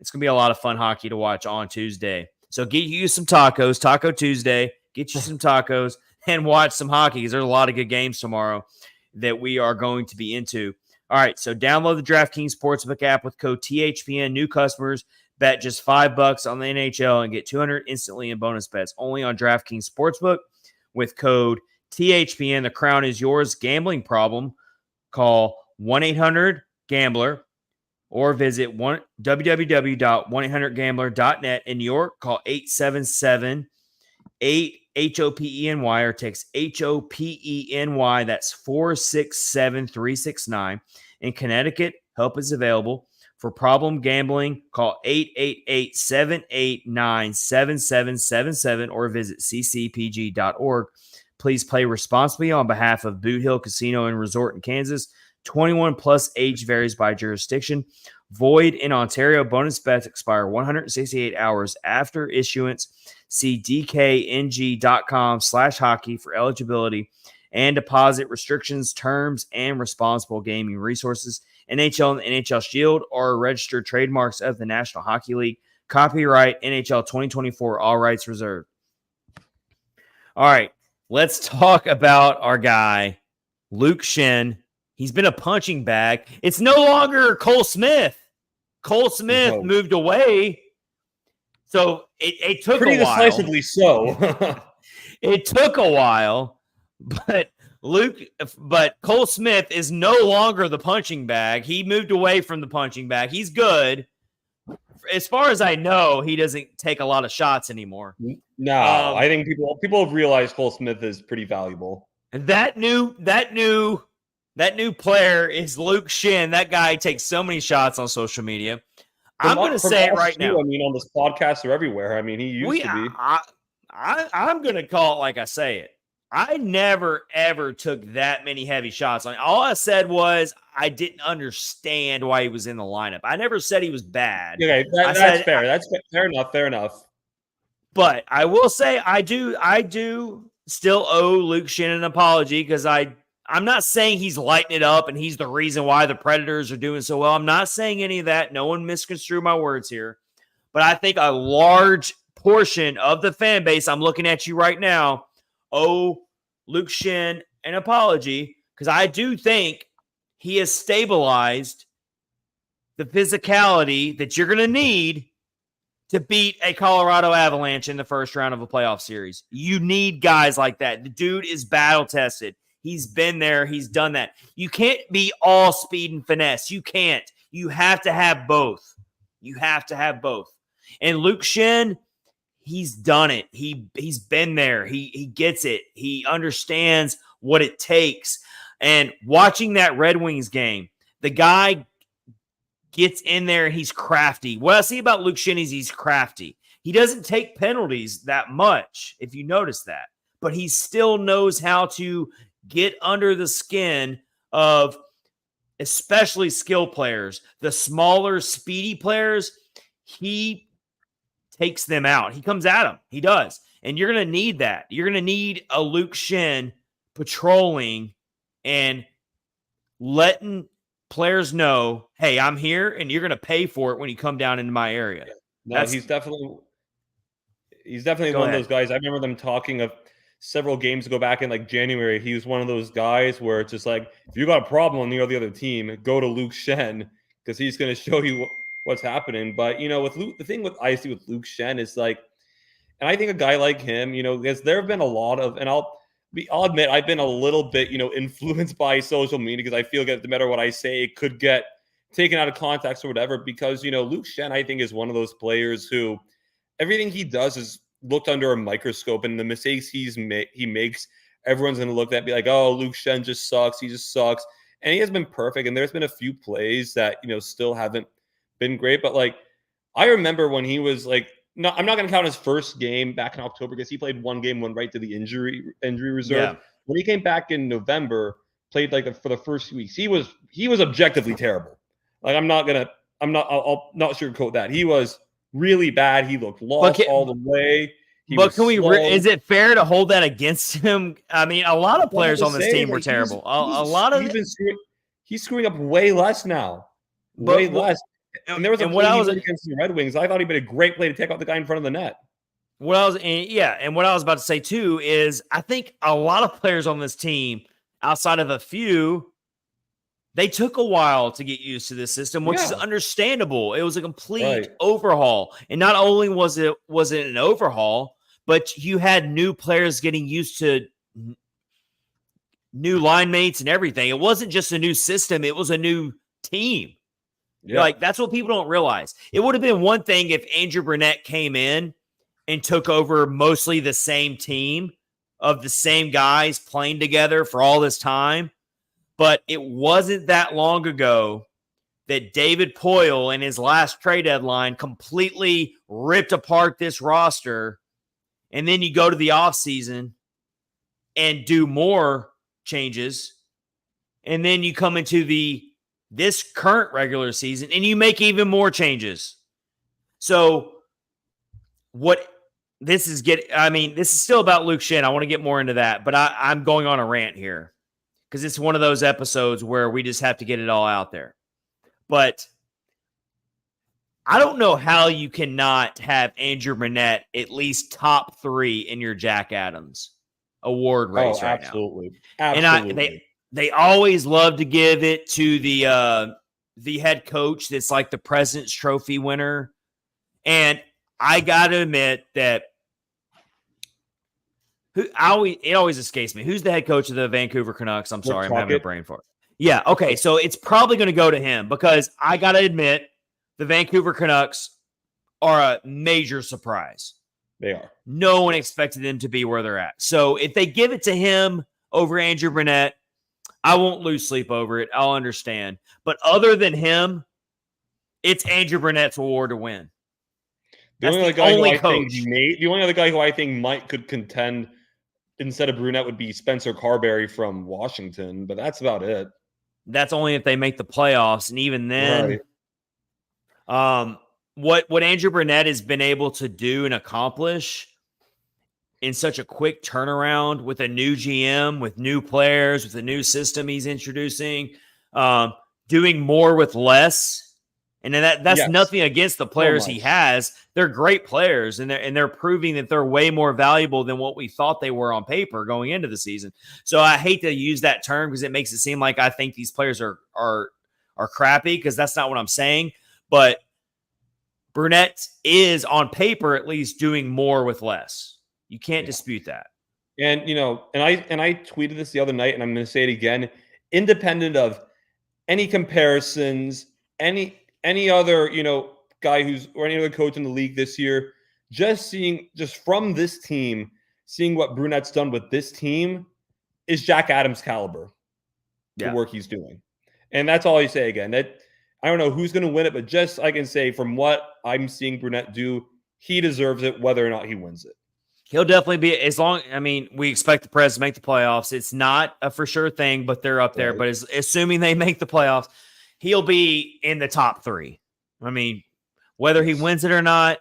it's going to be a lot of fun hockey to watch on Tuesday. So get you some tacos, Taco Tuesday. Get you some tacos and watch some hockey because there's a lot of good games tomorrow that we are going to be into. All right, so download the DraftKings Sportsbook app with code THPN. New customers bet just $5 on the NHL and get $200 instantly in bonus bets. Only on DraftKings Sportsbook with code THPN. The crown is yours. Gambling problem? Call 1-800-GAMBLER. or visit www.1800gambler.net. In New York, call 877-8-HOPENY or text HOPENY. That's 467-369. In Connecticut, help is available. For problem gambling, call 888-789-7777 or visit ccpg.org. Please play responsibly on behalf of Boot Hill Casino and Resort in Kansas. 21 plus, age varies by jurisdiction. Void in Ontario. Bonus bets expire 168 hours after issuance. See dkng.com/hockey for eligibility and deposit restrictions, terms, and responsible gaming resources. NHL and the NHL Shield are registered trademarks of the National Hockey League. Copyright NHL 2024, all rights reserved. All right, let's talk about our guy, Luke Schenn. He's been a punching bag. It's no longer Cole Smith. Cole Smith moved away. So it took pretty a while. Pretty decisively so. It took a while, but Cole Smith is no longer the punching bag. He moved away from the punching bag. He's good. As far as I know, he doesn't take a lot of shots anymore. No, I think people have realized Cole Smith is pretty valuable. And that new player is Luke Schenn. That guy takes so many shots on social media. I'm going to say it right now. I mean, on this podcast or everywhere. I mean, he used to be. I'm going to call it like I say it. I never, ever took that many heavy shots. All I said was I didn't understand why he was in the lineup. I never said he was bad. Okay, that's fair. That's fair enough. Fair enough. But I will say I do still owe Luke Schenn an apology because I'm not saying he's lighting it up and he's the reason why the Predators are doing so well. I'm not saying any of that. No one misconstrue my words here. But I think a large portion of the fan base, I'm looking at you right now, owe Luke Schenn an apology because I do think he has stabilized the physicality that you're going to need to beat a Colorado Avalanche in the first round of a playoff series. You need guys like that. The dude is battle tested. He's been there. He's done that. You can't be all speed and finesse. You can't. You have to have both. You have to have both. And Luke Schenn, he's done it. He's been there. He gets it. He understands what it takes. And watching that Red Wings game, the guy gets in there and he's crafty. What I see about Luke Schenn is he's crafty. He doesn't take penalties that much, if you notice that. But he still knows how to get under the skin of especially skill players. The smaller, speedy players, he takes them out. He comes at them. He does. And you're going to need that. You're going to need a Luke Schenn patrolling and letting players know, hey, I'm here, and you're going to pay for it when you come down into my area. No, he's definitely one of those guys. I remember them talking of several games ago back in like January. He was one of those guys where it's just like, if you got a problem and you're the other team, go to Luke Schenn because he's going to show you what's happening. But, you know, with Luke, the thing with I see with Luke Schenn is like, and I think a guy like him, you know, because there have been a lot of, and I'll admit I've been a little bit, you know, influenced by social media because I feel that no matter what I say, it could get taken out of context or whatever. Because, you know, Luke Schenn, I think, is one of those players who everything he does is looked under a microscope, and the mistakes he makes, everyone's going to look at and be like, oh, Luke Schenn just sucks. He just sucks. And he has been perfect. And there's been a few plays that, you know, still haven't been great. But like, I remember when he was like, no, I'm not going to count his first game back in October because he played one game, went right to the injury reserve. Yeah. When he came back in November, played like for the first 2 weeks, he was objectively terrible. Like I'm not sugarcoat that. He was really bad. He looked lost all the way. Is it fair to hold that against him? I mean, a lot of players on this team were terrible. He's screwing up way less now. Way less. And there was a play against the Red Wings. I thought he made a great play to take out the guy in front of the net. What I was about to say too is I think a lot of players on this team, outside of a few, they took a while to get used to this system, which is understandable. It was a complete overhaul. And not only was it an overhaul, but you had new players getting used to new line mates and everything. It wasn't just a new system. It was a new team. Yeah. Like, that's what people don't realize. It would have been one thing if Andrew Brunette came in and took over mostly the same team of the same guys playing together for all this time. But it wasn't that long ago that David Poyle in his last trade deadline completely ripped apart this roster. And then you go to the offseason and do more changes. And then you come into this current regular season and you make even more changes. So this is still about Luke Shin. I want to get more into that, but I'm going on a rant here because it's one of those episodes where we just have to get it all out there. But I don't know how you cannot have Andrew Brunette at least top 3 in your Jack Adams award race right absolutely. now. Absolutely. And they always love to give it to the head coach that's like the President's Trophy winner. And I got to admit that it always escapes me. Who's the head coach of the Vancouver Canucks? I'm sorry, I'm having a brain fart. Yeah, okay, so it's probably going to go to him because I got to admit the Vancouver Canucks are a major surprise. They are. No one expected them to be where they're at. So if they give it to him over Andrew Brunette, I won't lose sleep over it. I'll understand. But other than him, it's Andrew Brunette's award to win. The only other guy who I think could contend instead of Brunette would be Spencer Carberry from Washington, but that's about it. That's only if they make the playoffs, and even then, right. What Andrew Brunette has been able to do and accomplish in such a quick turnaround with a new GM, with new players, with a new system he's introducing, doing more with less. And that's nothing against the players he has. They're great players, and they're proving that they're way more valuable than what we thought they were on paper going into the season. So I hate to use that term because it makes it seem like I think these players are crappy, because that's not what I'm saying. But Brunette is on paper at least doing more with less. You can't dispute that. And I tweeted this the other night, and I'm going to say it again. Independent of any comparisons, any other, guy or any other coach in the league this year, just from this team, seeing what Brunette's done with this team is Jack Adams caliber, the work he's doing. And that's all I say again. That I don't know who's going to win it, but just I can say from what I'm seeing Brunette do, he deserves it whether or not he wins it. He'll definitely be, we expect the Preds to make the playoffs. It's not a for sure thing, but they're up there. But assuming they make the playoffs, he'll be in the top 3. I mean, whether he wins it or not,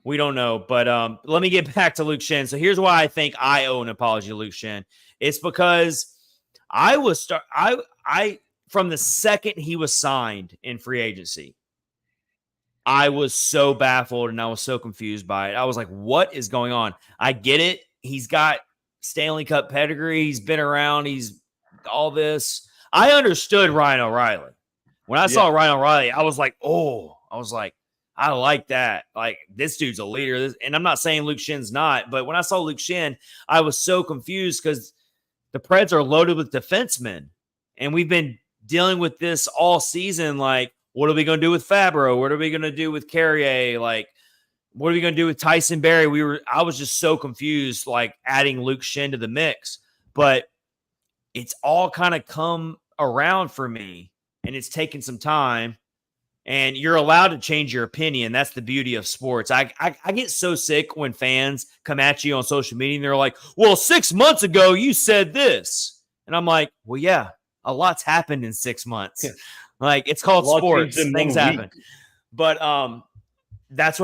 we don't know. But let me get back to Luke Shin. So here's why I think I owe an apology to Luke Shin. It's because from the second he was signed in free agency, I was so baffled and I was so confused by it. I was like, what is going on? I get it. He's got Stanley Cup pedigree. He's been around. He's all this. I understood Ryan O'Reilly. When I saw Ryan O'Reilly, I was like, I like that. Like, this dude's a leader. And I'm not saying Luke Shin's not, but when I saw Luke Shin, I was so confused because the Preds are loaded with defensemen. And we've been dealing with this all season. Like, what are we going to do with Fabro? What are we going to do with Carrier? Like, what are we going to do with Tyson Barrie? I was just so confused, like, adding Luke Shin to the mix. But it's all kind of come around for me, and it's taken some time. And you're allowed to change your opinion. That's the beauty of sports. I get so sick when fans come at you on social media and they're like, well, 6 months ago you said this. And I'm like, well, yeah, a lot's happened in 6 months. Like, it's called sports. Things happen. But that's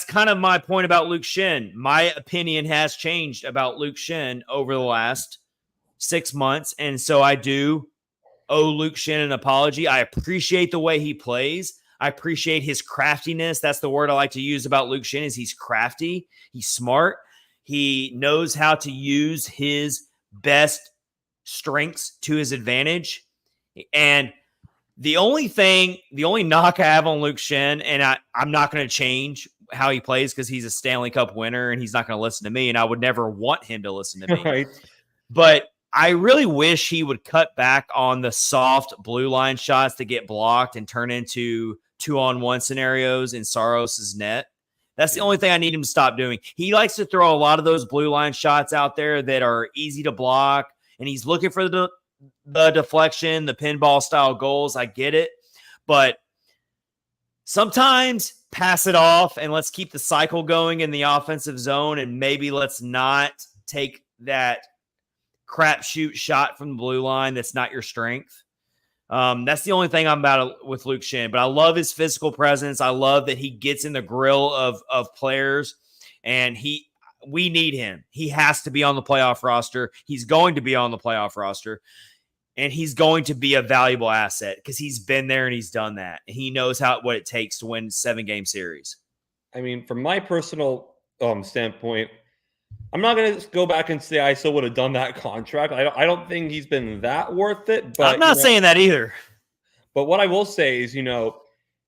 kind of my point about Luke Shin. My opinion has changed about Luke Shin over the last 6 months. And so I do owe Luke Shin an apology. I appreciate the way he plays. I appreciate his craftiness. That's the word I like to use about Luke Shin, is he's crafty. He's smart. He knows how to use his best strengths to his advantage. And the only knock I have on Luke Shin, and I'm not going to change how he plays because he's a Stanley Cup winner and he's not going to listen to me, and I would never want him to listen to me. Right. But I really wish he would cut back on the soft blue line shots that get blocked and turn into 2-on-1 scenarios in Saros's net. That's the only thing I need him to stop doing. He likes to throw a lot of those blue line shots out there that are easy to block, and he's looking for the deflection, the pinball style goals. I get it, but sometimes pass it off and let's keep the cycle going in the offensive zone, and maybe let's not take that crapshoot shot from the blue line that's not your strength. That's the only thing I'm about with Luke Schenn, but I love his physical presence. I love that he gets in the grill of players, and we need him. He has to be on the playoff roster. He's going to be on the playoff roster, and he's going to be a valuable asset because he's been there and he's done that. And he knows what it takes to win 7-game series. I mean, from my personal standpoint, I'm not going to go back and say I still would have done that contract. I don't think he's been that worth it. But I'm not saying that either. But what I will say is,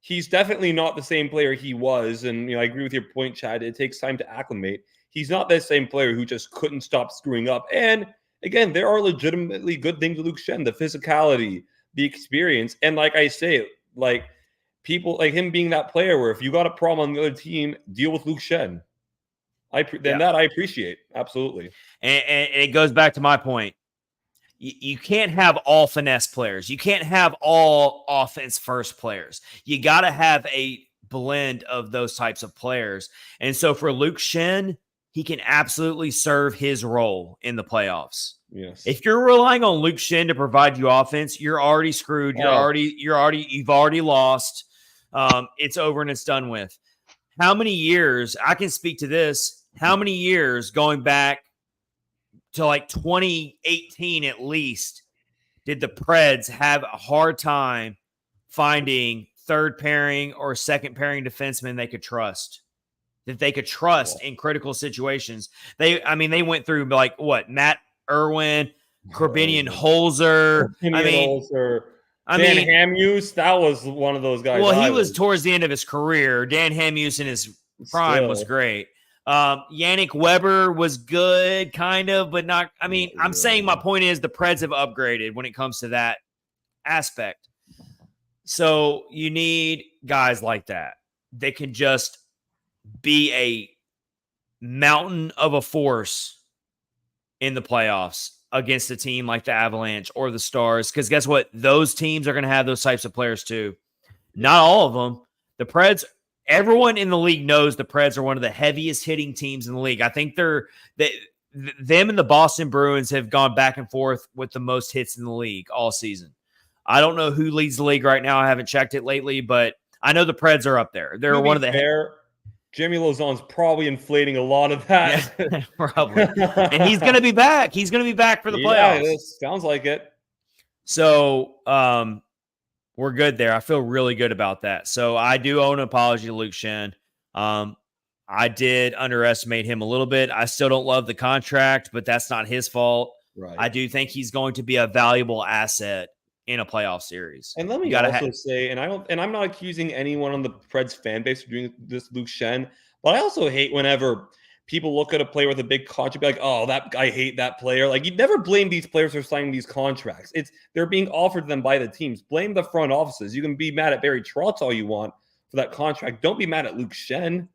he's definitely not the same player he was. And, I agree with your point, Chad. It takes time to acclimate. He's not that same player who just couldn't stop screwing up. And, again, there are legitimately good things with Luke Schenn, the physicality, the experience. And like I say, people like him being that player where if you got a problem on the other team, deal with Luke Schenn. That I appreciate. Absolutely. And it goes back to my point. You can't have all finesse players. You can't have all offense first players. You got to have a blend of those types of players. And so for Luke Schenn, he can absolutely serve his role in the playoffs. Yes. If you're relying on Luke Schenn to provide you offense, you're already screwed. You've already lost. It's over and it's done with. How many years, I can speak to this, how many years going back to 2018 at least did the Preds have a hard time finding third pairing or second pairing defensemen they could trust? That they could trust in critical situations. They went through Matt Irwin, Corbinian Holzer. Dan Hamhuis, that was one of those guys. Well, he was towards the end of his career. Dan Hamhuis in his prime was great. Yannick Weber was good, kind of, but not. I'm saying my point is the Preds have upgraded when it comes to that aspect. So you need guys like that. They can just be a mountain of a force in the playoffs against a team like the Avalanche or the Stars. Because guess what? Those teams are going to have those types of players too. Not all of them. The Preds, everyone in the league knows the Preds are one of the heaviest hitting teams in the league. I think them and the Boston Bruins have gone back and forth with the most hits in the league all season. I don't know who leads the league right now. I haven't checked it lately, but I know the Preds are up there. They're one of the Jimmy Lauzon's probably inflating a lot of that. Yeah, probably. And he's going to be back. He's going to be back for the playoffs. Yeah, it sounds like it. So we're good there. I feel really good about that. So I do owe an apology to Luke Schenn. I did underestimate him a little bit. I still don't love the contract, but that's not his fault. Right. I do think he's going to be a valuable asset in a playoff series. And let me also say, I'm not accusing anyone on the Preds fan base for doing this, Luke Schenn, but I also hate whenever people look at a player with a big contract, be like, oh, I hate that player. You never blame these players for signing these contracts. They're being offered to them by the teams. Blame the front offices. You can be mad at Barry Trotz all you want for that contract. Don't be mad at Luke Schenn.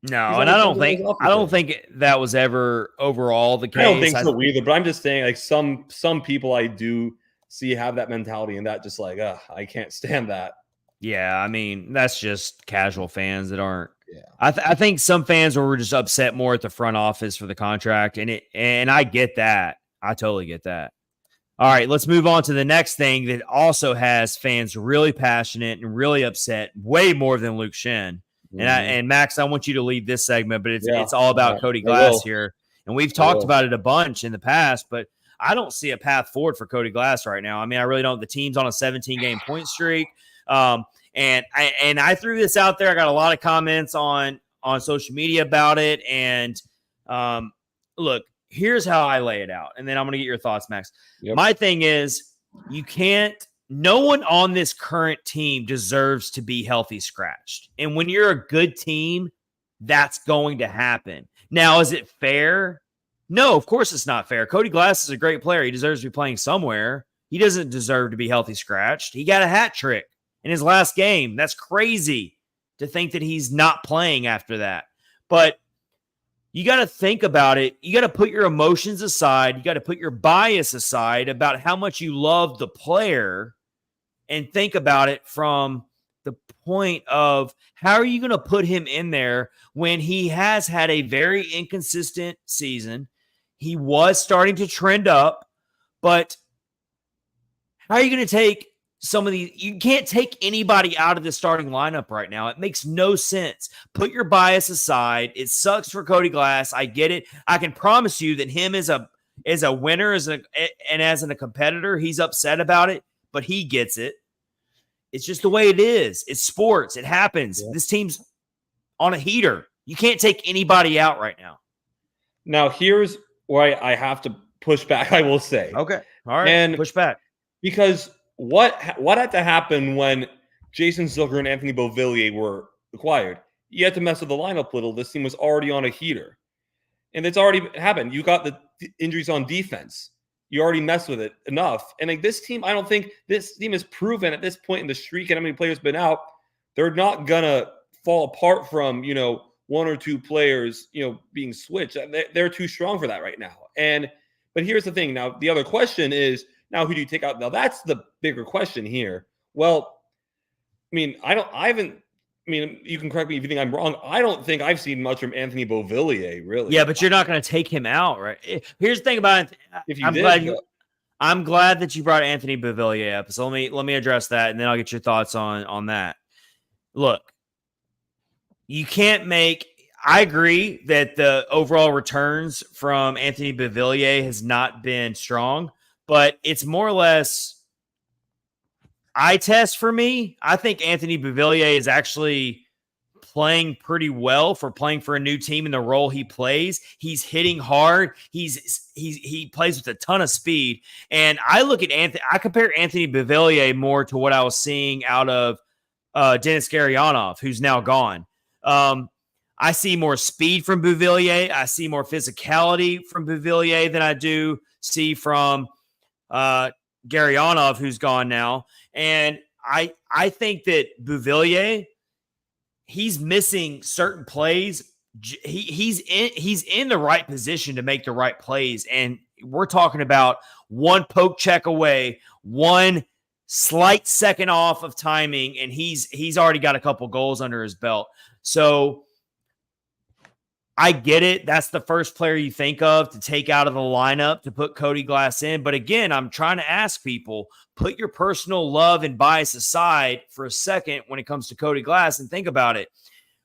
No, and I don't think that was ever overall the case. I don't think so either, but I'm just saying, some people I do see have that mentality and that just I can't stand that. Yeah, that's just casual fans that aren't. Yeah, I think some fans were just upset more at the front office for the contract, and I get that. I totally get that. All right, let's move on to the next thing that also has fans really passionate and really upset, way more than Luke Schenn. Mm-hmm. And Max, I want you to lead this segment, but it's all about Cody Glass here, and we've talked about it a bunch in the past, but I don't see a path forward for Cody Glass right now. I really don't. The team's on a 17-game point streak. And I threw this out there. I got a lot of comments on social media about it. And look, here's how I lay it out. And then I'm going to get your thoughts, Max. Yep. My thing is no one on this current team deserves to be healthy scratched. And when you're a good team, that's going to happen. Now, is it fair No, of course it's not fair. Cody Glass is a great player. He deserves to be playing somewhere. He doesn't deserve to be healthy scratched. He got a hat trick in his last game. That's crazy to think that he's not playing after that. But you got to think about it. You got to put your emotions aside. You got to put your bias aside about how much you love the player and think about it from the point of how are you going to put him in there when he has had a very inconsistent season. He was starting to trend up, but how are you going to take some of these? You can't take anybody out of the starting lineup right now. It makes no sense. Put your bias aside. It sucks for Cody Glass. I get it. I can promise you that him as a winner, as a competitor, he's upset about it, but he gets it. It's just the way it is. It's sports. It happens. Yeah. This team's on a heater. You can't take anybody out right now. Now, here's where I have to push back, I will say. Okay. All right. And push back. Because what had to happen when Jason Zucker and Anthony Beauvillier were acquired? You had to mess with the lineup a little. This team was already on a heater. And it's already happened. You got the injuries on defense. You already messed with it enough. And like this team, I don't think this team has proven at this point in the streak and how many players been out, they're not going to fall apart from, one or two players, being switched. They're too strong for that right now. But here's the thing. Now, the other question is, now who do you take out? Now, that's the bigger question here. Well, you can correct me if you think I'm wrong. I don't think I've seen much from Anthony Beauvillier, really. Yeah, but you're not going to take him out, right? Here's the thing about it. I'm glad that you brought Anthony Beauvillier up. So let me address that, and then I'll get your thoughts on that. Look, you can't make – I agree that the overall returns from Anthony Beauvillier has not been strong, but it's more or less eye test for me. I think Anthony Beauvillier is actually playing pretty well for playing for a new team in the role he plays. He's hitting hard. He plays with a ton of speed. And I look at I compare Anthony Beauvillier more to what I was seeing out of Dennis Garyanov, who's now gone. I see more speed from Beauvillier. I see more physicality from Beauvillier than I do see from Garyanov, who's gone now. And I think that Beauvillier, he's missing certain plays. He's in the right position to make the right plays. And we're talking about one poke check away, one slight second off of timing, and he's already got a couple goals under his belt. So I get it. That's the first player you think of to take out of the lineup to put Cody Glass in. But again, I'm trying to ask people, put your personal love and bias aside for a second when it comes to Cody Glass and think about it.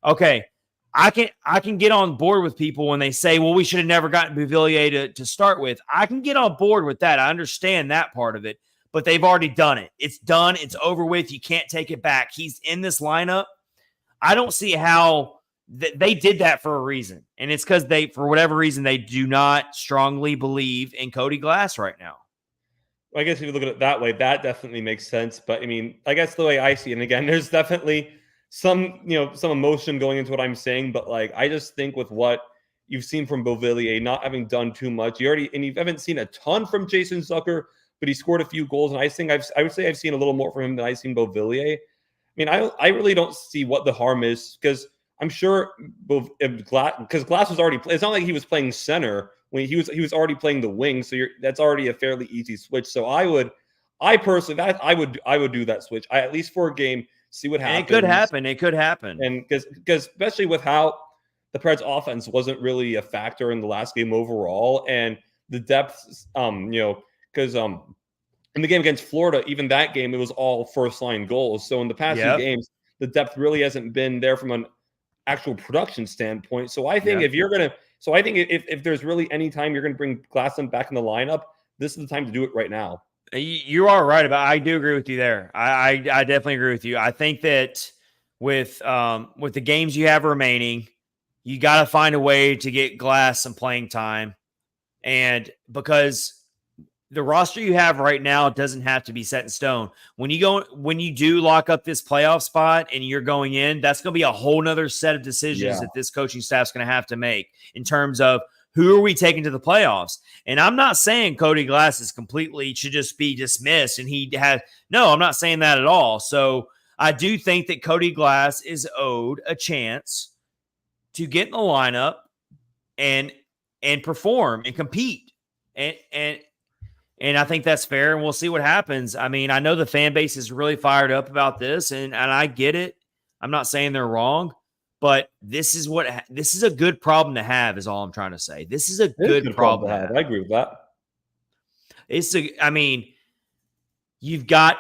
Okay, I can get on board with people when they say, well, we should have never gotten Beauvillier to start with. I can get on board with that. I understand that part of it, but they've already done it. It's done. It's over with. You can't take it back. He's in this lineup. I don't see how they did that for a reason. And it's because for whatever reason, they do not strongly believe in Cody Glass right now. I guess if you look at it that way, that definitely makes sense. But I guess the way I see it, and again, there's definitely some emotion going into what I'm saying. But I just think with what you've seen from Beauvillier, not having done too much, you haven't seen a ton from Jason Zucker, but he scored a few goals. And I think I would say I've seen a little more from him than I've seen Beauvillier. I really don't see what the harm is, because I'm sure because Glass was already – it's not like he was playing center when he was already playing the wing, so that's already a fairly easy switch. So I would do that switch. At least for a game, see what happens. And it could happen. And because especially with how the Preds offense wasn't really a factor in the last game overall, and the depth, because in the game against Florida, even that game, it was all first-line goals. So in the past few games, the depth really hasn't been there from an actual production standpoint. So I think if there's really any time you're going to bring Glassman back in the lineup, this is the time to do it right now. You are right I do agree with you there. I definitely agree with you. I think that with the games you have remaining, you got to find a way to get Glass some playing time. And because the roster you have right now doesn't have to be set in stone. When you do lock up this playoff spot and you're going in, that's going to be a whole nother set of decisions that this coaching staff's going to have to make in terms of who are we taking to the playoffs? And I'm not saying Cody Glass should just be dismissed. And I'm not saying that at all. So I do think that Cody Glass is owed a chance to get in the lineup and perform and compete. And I think that's fair, and we'll see what happens. I mean, I know the fan base is really fired up about this, and I get it. I'm not saying they're wrong, but this is a good problem to have, is all I'm trying to say. This is a good problem to have. I agree with that. You've got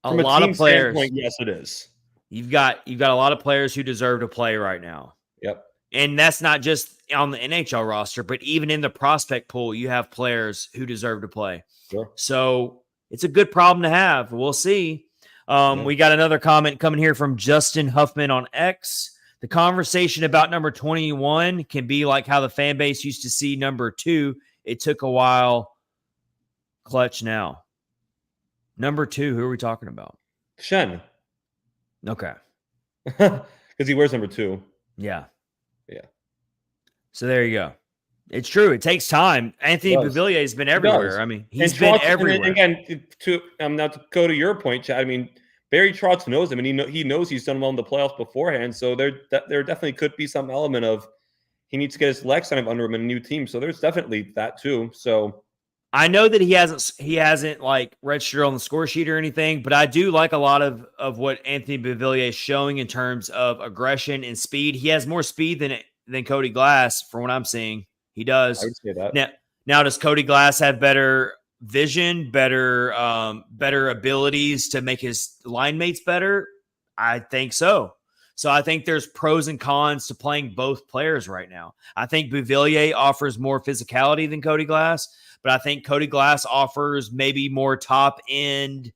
a lot of players. Yes, it is. You've got a lot of players who deserve to play right now. Yep. And that's not just on the NHL roster, but even in the prospect pool, you have players who deserve to play. Sure. So it's a good problem to have. We'll see. We got another comment coming here from Justin Huffman on X. The conversation about number 21 can be like how the fan base used to see number 2. It took a while. Clutch now. Number 2, who are we talking about? Shen. Okay. Because he wears number 2. Yeah. Yeah. So there you go. It's true. It takes time. Anthony Beauvillier has been everywhere. I mean, he's been everywhere. And again, now to go to your point, Chad, I mean, Barry Trotz knows him, and he knows he's done well in the playoffs beforehand. So there definitely could be some element of he needs to get his legs kind of under him in a new team. So there's definitely that too. So I know that he hasn't like registered on the score sheet or anything, but I do like a lot of what Anthony Beauvillier is showing in terms of aggression and speed. He has more speed than Cody Glass, from what I'm seeing. He does. I would say that. Now does Cody Glass have better vision, better abilities to make his line mates better? I think so. So I think there's pros and cons to playing both players right now. I think Beauvillier offers more physicality than Cody Glass, but I think Cody Glass offers maybe more top-end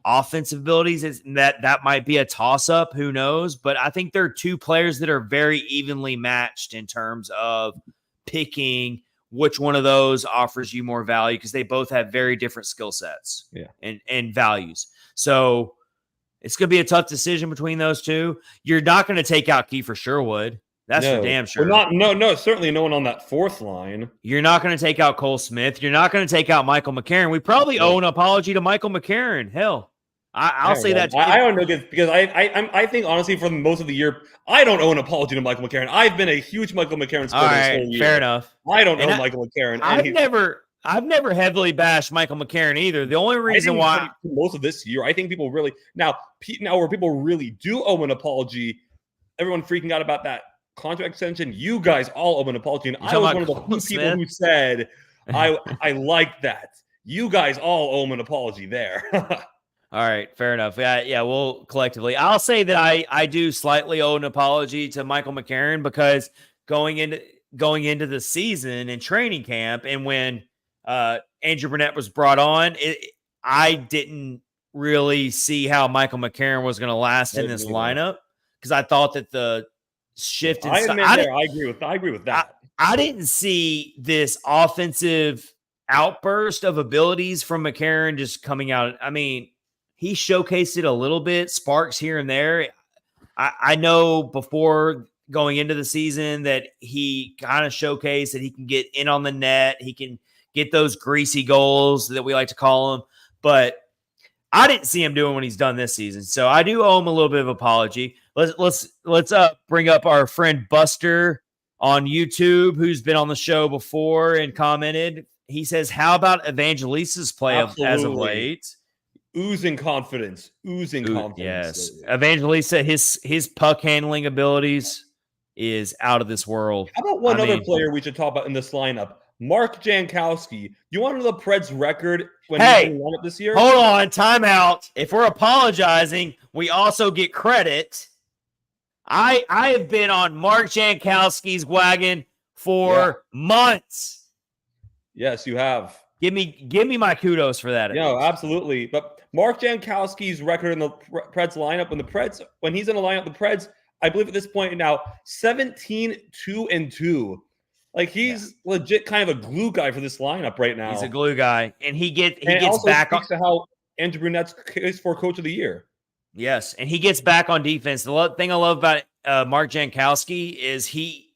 offensive abilities. That might be a toss-up. Who knows? But I think they're two players that are very evenly matched in terms of picking which one of those offers you more value, because they both have very different skill sets and values. So it's going to be a tough decision between those two. You're not going to take out Kiefer Sherwood. That's for damn sure. No, certainly no one on that fourth line. You're not going to take out Cole Smith. You're not going to take out Michael McCarron. We probably owe an apology to Michael McCarron. Hell, I'll say that. I don't know, because I think honestly for most of the year I don't owe an apology to Michael McCarron. I've been a huge Michael McCarron supporter this whole year. Fair enough. I don't owe Michael McCarron. I've never heavily bashed Michael McCarron either. The only reason why most of this year, I think people really now where people really do owe an apology, everyone freaking out about that contract extension. You guys all owe an apology, and I was one of the few people who said I like that. You guys all owe an apology there. All right, fair enough. Yeah, we'll collectively. I'll say that I do slightly owe an apology to Michael McCarron, because going into the season and training camp, and when Andrew Burnett was brought on, I didn't really see how Michael McCarron was going to last in this lineup, because I thought that the shift in I agree with that. I didn't see this offensive outburst of abilities from McCarron just coming out. I mean, he showcased it a little bit, sparks here and there. I know before going into the season that he kind of showcased that he can get in on the net. He can get those greasy goals that we like to call them. But I didn't see him doing what he's done this season. So I do owe him a little bit of apology. Let's bring up our friend Buster on YouTube, who's been on the show before and commented. He says, how about Evangelista's play as of late? Oozing confidence. Yes. Evangelista, his puck handling abilities is out of this world. How about one other player we should talk about in this lineup? Mark Jankowski. You want to know the Preds record when he's in the lineup this year? Hold on, timeout. If we're apologizing, we also get credit. I have been on Mark Jankowski's wagon for months. Yes, you have. Give me my kudos for that. No, absolutely. But Mark Jankowski's record in the Preds lineup, when he's in the lineup, the Preds, I believe at this point now, 17-2-2. Like, he's legit kind of a glue guy for this lineup right now. He's a glue guy, and he gets back on to how Andrew Burnett's case for Coach of the Year. Yes, and he gets back on defense. The thing I love about Mark Jankowski is he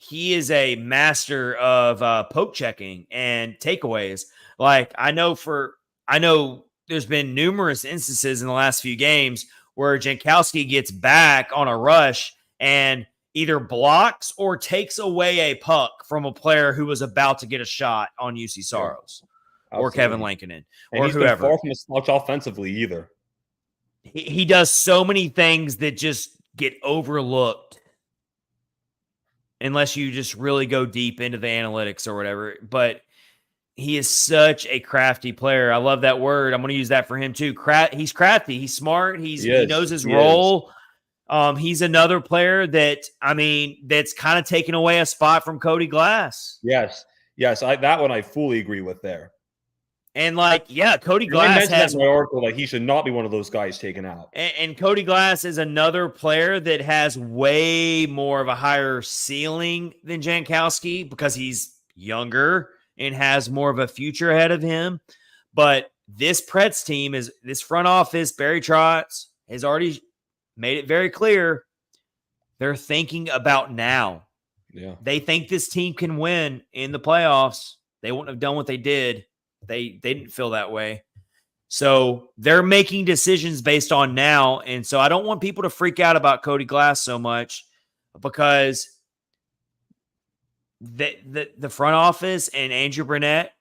he is a master of poke checking and takeaways. Like I know there's been numerous instances in the last few games where Jankowski gets back on a rush and either blocks or takes away a puck from a player who was about to get a shot on UC Saros or Kevin Lankinen or he's whoever. Been far from a slouch offensively either. He does so many things that just get overlooked unless you just really go deep into the analytics or whatever. But he is such a crafty player. I love that word. I'm going to use that for him too. He's crafty. He's smart. He knows his role. He's another player that, that's kind of taken away a spot from Cody Glass. Yes. That one I fully agree with there. And Cody Glass has my article he should not be one of those guys taken out. And Cody Glass is another player that has way more of a higher ceiling than Jankowski because he's younger and has more of a future ahead of him. But this Preds team this front office, Barry Trotz has already made it very clear they're thinking about now. Yeah. They think this team can win in the playoffs. They wouldn't have done what they did. They didn't feel that way. So they're making decisions based on now. And so I don't want people to freak out about Cody Glass so much because the front office and Andrew Burnett,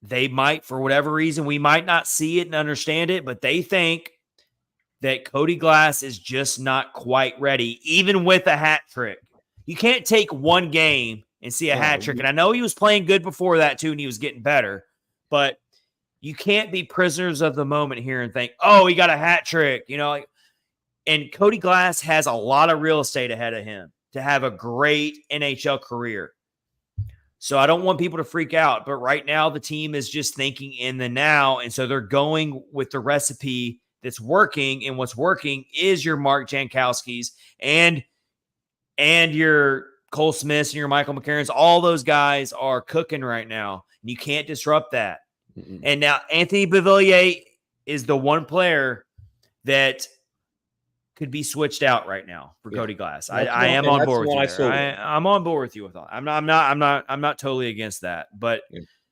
they might, for whatever reason, we might not see it and understand it, but they think that Cody Glass is just not quite ready, even with a hat trick. You can't take one game and see a hat trick. And I know he was playing good before that too, and he was getting better. But you can't be prisoners of the moment here and think, oh, he got a hat trick, and Cody Glass has a lot of real estate ahead of him to have a great NHL career. So I don't want people to freak out, but right now the team is just thinking in the now. And so they're going with the recipe that's working, and what's working is your Mark Jankowskis and your Cole Smiths and your Michael McCarrons. All those guys are cooking right now. And you can't disrupt that. Mm-mm. And now Anthony Beauvillier is the one player that could be switched out right now for Cody Glass. I am on board with you. I'm on board with you with all. I'm not totally against that, but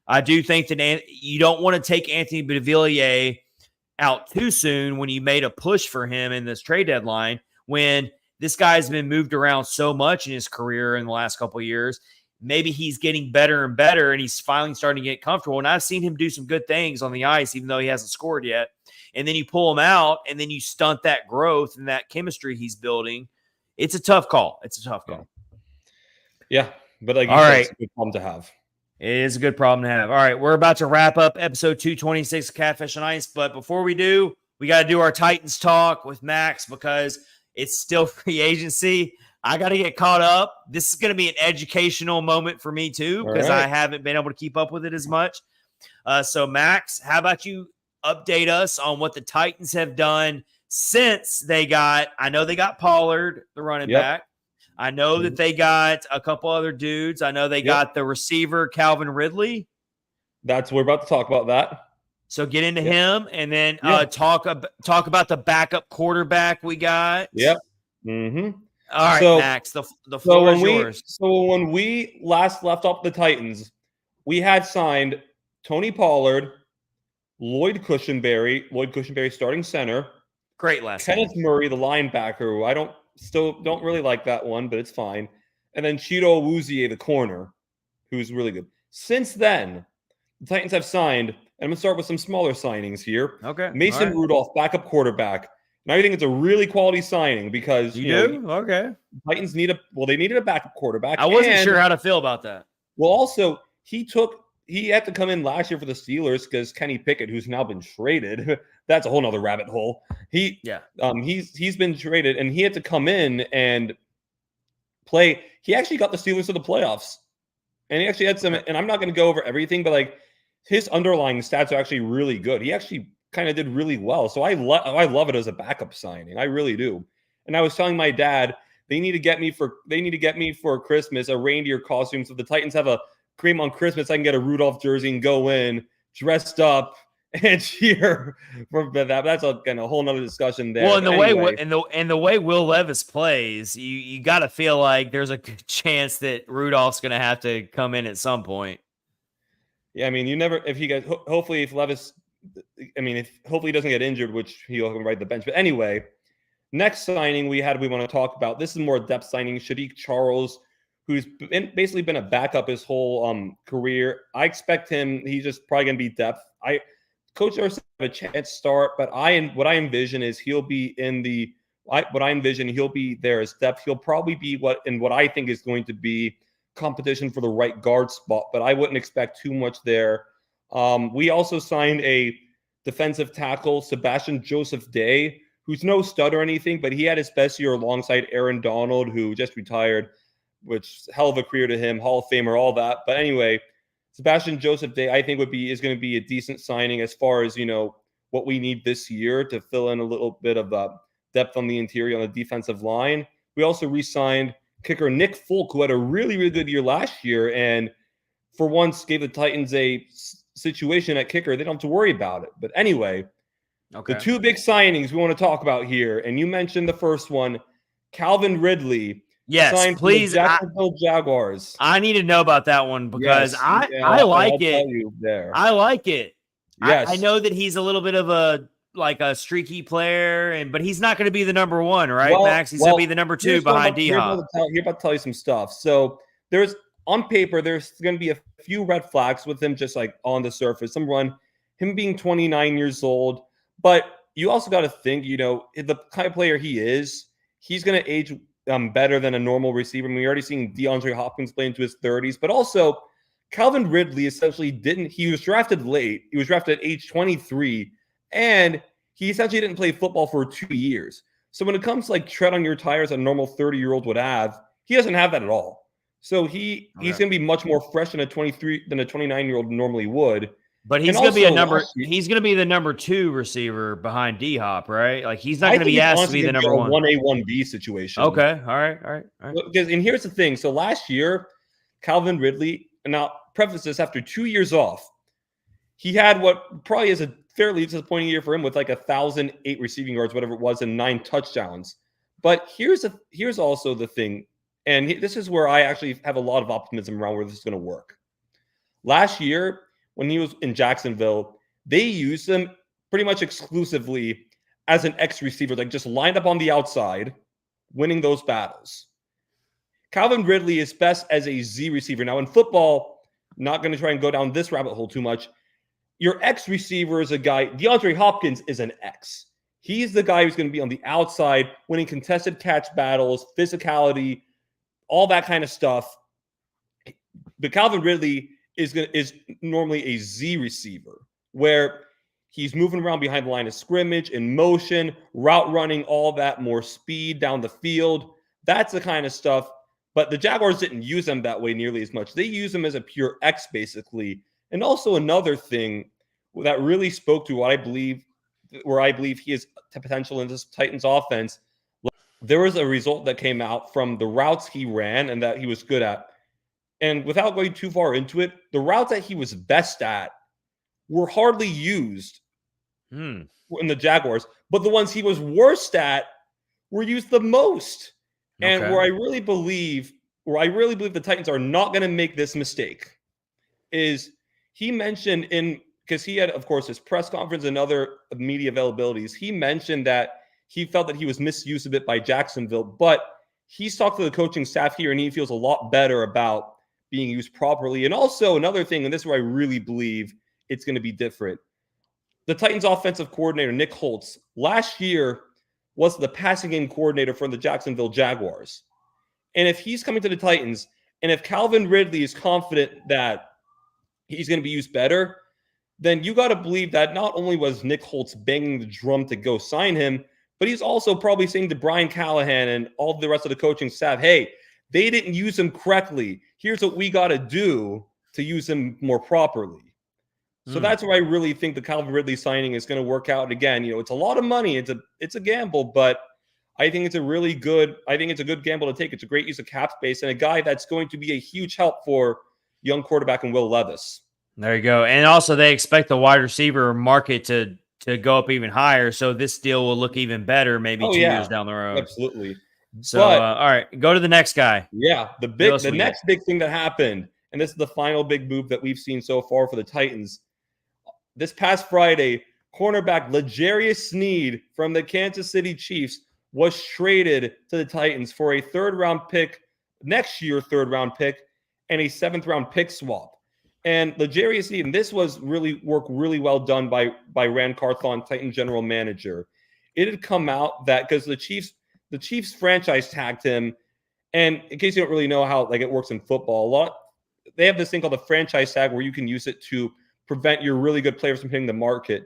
I do think that you don't want to take Anthony Beauvillier out too soon when you made a push for him in this trade deadline when this guy's been moved around so much in his career in the last couple of years. Maybe he's getting better and better, and he's finally starting to get comfortable. And I've seen him do some good things on the ice, even though he hasn't scored yet. And then you pull him out, and then you stunt that growth and that chemistry he's building. It's a tough call. Yeah, but like you said, it's a good problem to have. It is a good problem to have. All right, we're about to wrap up episode 226 of Catfish on Ice. But before we do, we got to do our Titans talk with Max because it's still free agency. I got to get caught up. This is going to be an educational moment for me too, because I haven't been able to keep up with it as much. So Max, how about you update us on what the Titans have done since I know they got Pollard, the running back. I know that they got a couple other dudes. I know they got the receiver, Calvin Ridley. We're about to talk about that. So get into him and then talk about the backup quarterback we got. Yep. Mm-hmm. All right, Max, the floor is yours. So when we last left off the Titans, we had signed Tony Pollard, Lloyd Cushenberry starting center. Great last Kenneth Murray, the linebacker, who I don't really like that one, but it's fine. And then Cheeto Awuzie, the corner, who's really good. Since then, the Titans have signed, and I'm going to start with some smaller signings here. Okay. Mason Rudolph, backup quarterback. And I think it's a really quality signing because Titans needed a backup quarterback. I wasn't sure how to feel about that. Well, also he had to come in last year for the Steelers because Kenny Pickett, who's now been traded, that's a whole nother rabbit hole. He's been traded and he had to come in and play. He actually got the Steelers to the playoffs, and he actually had some. And I'm not going to go over everything, but his underlying stats are actually really good. He actually kind of did really well. So I love it as a backup signing. I really do. And I was telling my dad they need to get me for Christmas a reindeer costume. So the Titans have a cream on Christmas, I can get a Rudolph jersey and go in dressed up and cheer for that. That's a kind of whole nother discussion there. Well, and But the way Will Levis plays, you got to feel like there's a good chance that Rudolph's going to have to come in at some point. Yeah, I mean, you never, if you guys, hopefully if Levis, I mean, if hopefully he doesn't get injured, which he'll ride the bench. But anyway, next signing we want to talk about. This is more depth signing. Shadiq Charles, who's basically been a backup his whole career. I expect him. He's just probably going to be depth. Coach Ursa have a chance to start, but what I envision is he'll be in the. What I envision he'll be there as depth. He'll probably be what I think is going to be competition for the right guard spot, but I wouldn't expect too much there. We also signed a defensive tackle, Sebastian Joseph Day, who's no stud or anything, but he had his best year alongside Aaron Donald, who just retired, which hell of a career to him, Hall of Famer, all that. But anyway, Sebastian Joseph Day, I think is going to be a decent signing as far as, what we need this year to fill in a little bit of depth on the interior on the defensive line. We also re-signed kicker Nick Folk, who had a really, really good year last year, and for once gave the Titans a situation at kicker. They don't have to worry about it. But anyway, the two big signings we want to talk about here, and you mentioned the first one, Calvin Ridley. Yes, signed please. For the Jacksonville Jaguars. I need to know about that one because I like it. I like it. Yes. I know that he's a little bit of a streaky player, but he's not going to be the number one, right, Max? He's going to be the number two behind D-Hop. Here about to tell you some stuff. So on paper, there's going to be a few red flags with him just like on the surface. Number one, him being 29 years old. But you also got to think, the kind of player he is, he's going to age better than a normal receiver. I mean, we're already seeing DeAndre Hopkins play into his 30s, but also Calvin Ridley essentially he was drafted late. He was drafted at age 23. And he essentially didn't play football for 2 years. So when it comes to tread on your tires a normal 30-year-old would have, he doesn't have that at all. So he's going to be much more fresh than a 29-year-old normally would. But he's going to be he's going to be the number two receiver behind D-Hop, right? He's not going to be asked to be the number one. 1A, 1B situation. Okay. All right. And here's the thing. So last year, Calvin Ridley, and now preface this, after 2 years off, he had what probably is a fairly disappointing year for him with 1,008 receiving yards, whatever it was, and 9 touchdowns. But here's also the thing, and this is where I actually have a lot of optimism around where this is going to work. Last year, when he was in Jacksonville, they used him pretty much exclusively as an X receiver, just lined up on the outside, winning those battles. Calvin Ridley is best as a Z receiver. Now in football, not going to try and go down this rabbit hole too much. Your X receiver is a guy, DeAndre Hopkins is an X. He's the guy who's going to be on the outside, winning contested catch battles, physicality, all that kind of stuff. But Calvin Ridley is normally a Z receiver, where he's moving around behind the line of scrimmage, in motion, route running, all that, more speed down the field. That's the kind of stuff. But the Jaguars didn't use him that way nearly as much. They use him as a pure X, basically. And also another thing that really spoke to where I believe he has potential in this Titans offense. There was a result that came out from the routes he ran and that he was good at. And without going too far into it, the routes that he was best at were hardly used in the Jaguars, but the ones he was worst at were used the most. Okay. And where I really believe the Titans are not going to make this mistake is he mentioned because he had, of course, his press conference and other media availabilities, he mentioned that he felt that he was misused a bit by Jacksonville, but he's talked to the coaching staff here and he feels a lot better about being used properly. And also another thing, and this is where I really believe it's going to be different. The Titans offensive coordinator, Nick Holtz, last year was the passing game coordinator for the Jacksonville Jaguars. And if he's coming to the Titans, and if Calvin Ridley is confident that he's going to be used better, then you got to believe that not only was Nick Holtz banging the drum to go sign him, but he's also probably saying to Brian Callahan and all the rest of the coaching staff, hey, they didn't use him correctly. Here's what we got to do to use him more properly. So that's where I really think the Calvin Ridley signing is going to work out. And again, it's a lot of money. It's a gamble, but I think it's a good gamble to take. It's a great use of cap space and a guy that's going to be a huge help for young quarterback and Will Levis. There you go. And also they expect the wide receiver market to go up even higher. So this deal will look even better maybe Oh 2 yeah, years down the road. absolutely. So But all right, go to the next guy. yeah, Who else the we next big thing that happened, and this is the final big move that we've seen so far for the Titans. This past Friday, cornerback L'Jarius Sneed from the Kansas City Chiefs was traded to the Titans for a third-round pick, next year third-round pick, and a seventh-round pick swap. And L'Jarius Sneed, and this was really well done by Rand Carthon, Titan general manager. It had come out that because the Chiefs franchise tagged him, and in case you don't really know how like it works in football, they have this thing called the franchise tag where you can use it to prevent your really good players from hitting the market.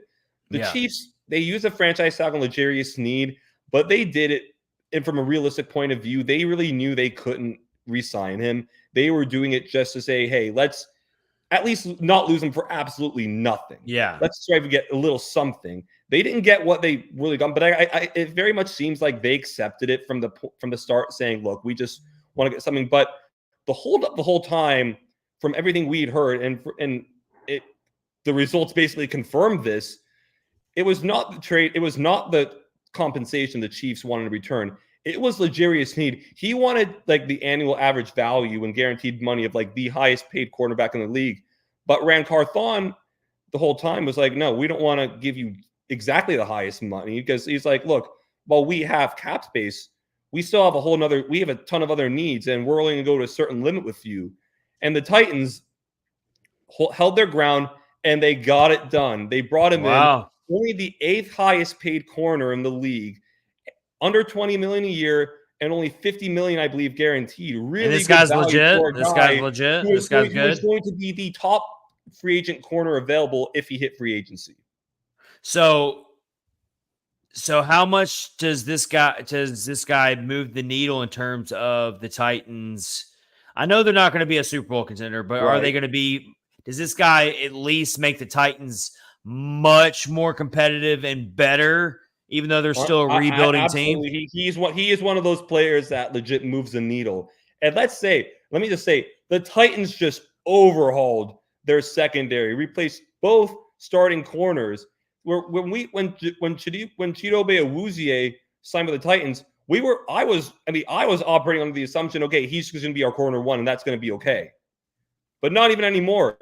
The Chiefs, they use a franchise tag on L'Jarius Sneed, but they did it, and from a realistic point of view, they really knew they couldn't re-sign him. They were doing it just to say, hey, let's at least not lose him for absolutely nothing. Yeah. Let's try to get a little something. They didn't get what they really got, but it very much seems like they accepted it from the start, saying, look, we just want to get something. But the whole time, from everything we'd heard, and the results basically confirmed this. It was not the trade. It was not the compensation the Chiefs wanted to return. It was L'Jarius Sneed. He wanted like the annual average value and guaranteed money of like the highest paid quarterback in the league. But Rand Carthon the whole time was like, no, we don't want to give you exactly the highest money, because he's like, look, while we have cap space, we still have we have a ton of other needs, and we're only going to go to a certain limit with you. And the Titans held their ground, and they got it done. They brought him in, only the 8th highest paid corner in the league, under $20 million a year, and only $50 million, I believe, guaranteed. Really, and this guy's legit. This guy's legit. This guy's good. He was going to be the top free agent corner available if he hit free agency. So how much does this guy move the needle in terms of the Titans? I know they're not going to be a Super Bowl contender, but are they going to be? Does this guy at least make the Titans much more competitive and better, even though they're still a rebuilding team? He is one of those players that legit moves the needle. And let me just say, the Titans just overhauled their secondary, replaced both starting corners. When Chidobe Awuzie signed with the Titans, I was operating under the assumption, okay, he's going to be our corner one, and that's going to be okay. But not even anymore.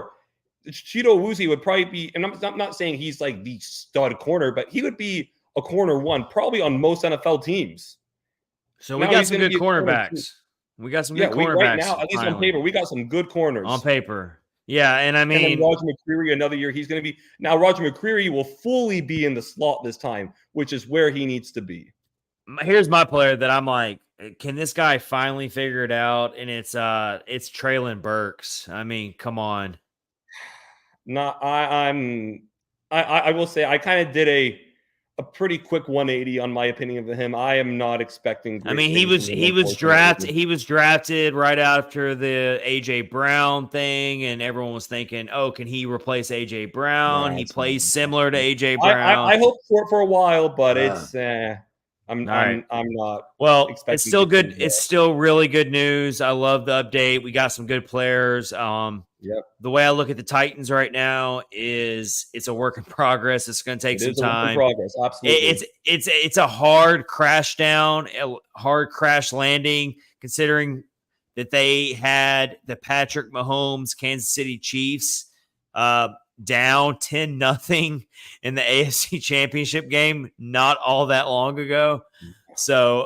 Chido Awuzie would probably be, and I'm not saying he's like the stud corner, but he would be a corner one probably on most NFL teams. So we got some good cornerbacks. We got some good cornerbacks. Right now, at least on paper, we got some good corners. On paper. Yeah, and I mean, and then Roger McCreary, another year, he's going to be. Now, Roger McCreary will fully be in the slot this time, which is where he needs to be. Here's my player that I'm like, can this guy finally figure it out? And it's Treylon Burks. I mean, come on. I will say I kind of did a pretty quick 180 on my opinion of him. I am not expecting. I mean, he was drafted right after the AJ Brown thing, and everyone was thinking, oh, can he replace AJ Brown? He plays similar to AJ Brown. I hope for a while, but it's I'm not. Well, it's still good. It's still really good news. I love the update. We got some good players. The way I look at the Titans right now is it's a work in progress. It's going to take some time. A work in progress, absolutely. It's a hard crash down, a hard crash landing, considering that they had the Patrick Mahomes Kansas City Chiefs down 10-0 in the AFC Championship game not all that long ago. So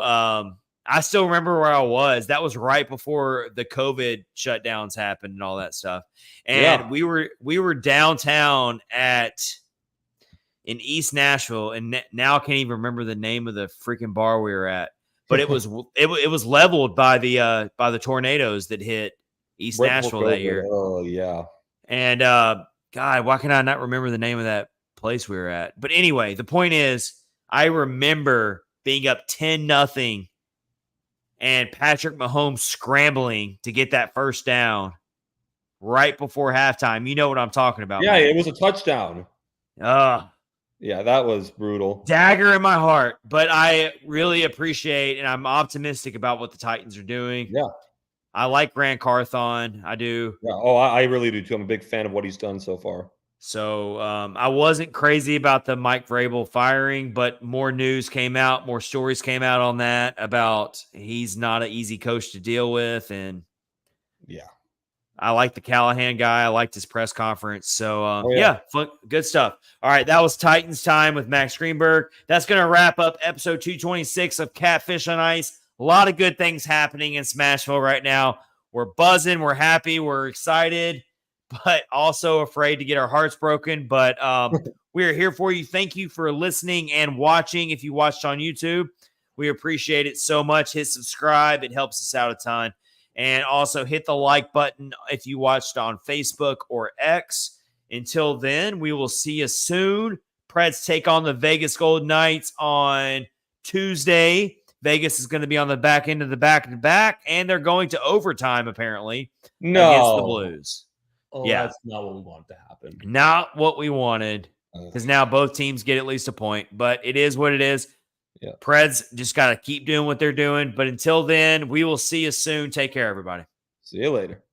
I still remember where I was. That was right before the COVID shutdowns happened and all that stuff. And we were downtown in East Nashville, and now I can't even remember the name of the freaking bar we were at. But it was leveled by the tornadoes that hit East Nashville that year. Oh yeah. And God, why can I not remember the name of that place we were at? But anyway, the point is, I remember being up 10-0 and Patrick Mahomes scrambling to get that first down right before halftime. You know what I'm talking about. Yeah, man. It was a touchdown. Yeah, that was brutal. Dagger in my heart. But I really appreciate and I'm optimistic about what the Titans are doing. Yeah. I like Grant Carthon. I do. Yeah, I really do too. I'm a big fan of what he's done so far. So I wasn't crazy about the Mike Vrabel firing, but more news came out, more stories came out on that about he's not an easy coach to deal with. And yeah, I like the Callahan guy. I liked his press conference. So yeah. fun, good stuff. All right, that was Titans time with Max Greenberg. That's going to wrap up episode 226 of Catfish on Ice. A lot of good things happening in Smashville right now. We're buzzing. We're happy. We're excited, but also afraid to get our hearts broken. But we are here for you. Thank you for listening and watching. If you watched on YouTube, we appreciate it so much. Hit subscribe. It helps us out a ton. And also hit the like button if you watched on Facebook or X. Until then, we will see you soon. Preds take on the Vegas Golden Knights on Tuesday. Vegas is going to be on the back end of the back-to-back, and they're going to overtime, apparently, against the Blues. Oh, yeah. That's not what we want to happen. Not what we wanted, because now both teams get at least a point. But it is what it is. Yeah. Preds just got to keep doing what they're doing. But until then, we will see you soon. Take care, everybody. See you later.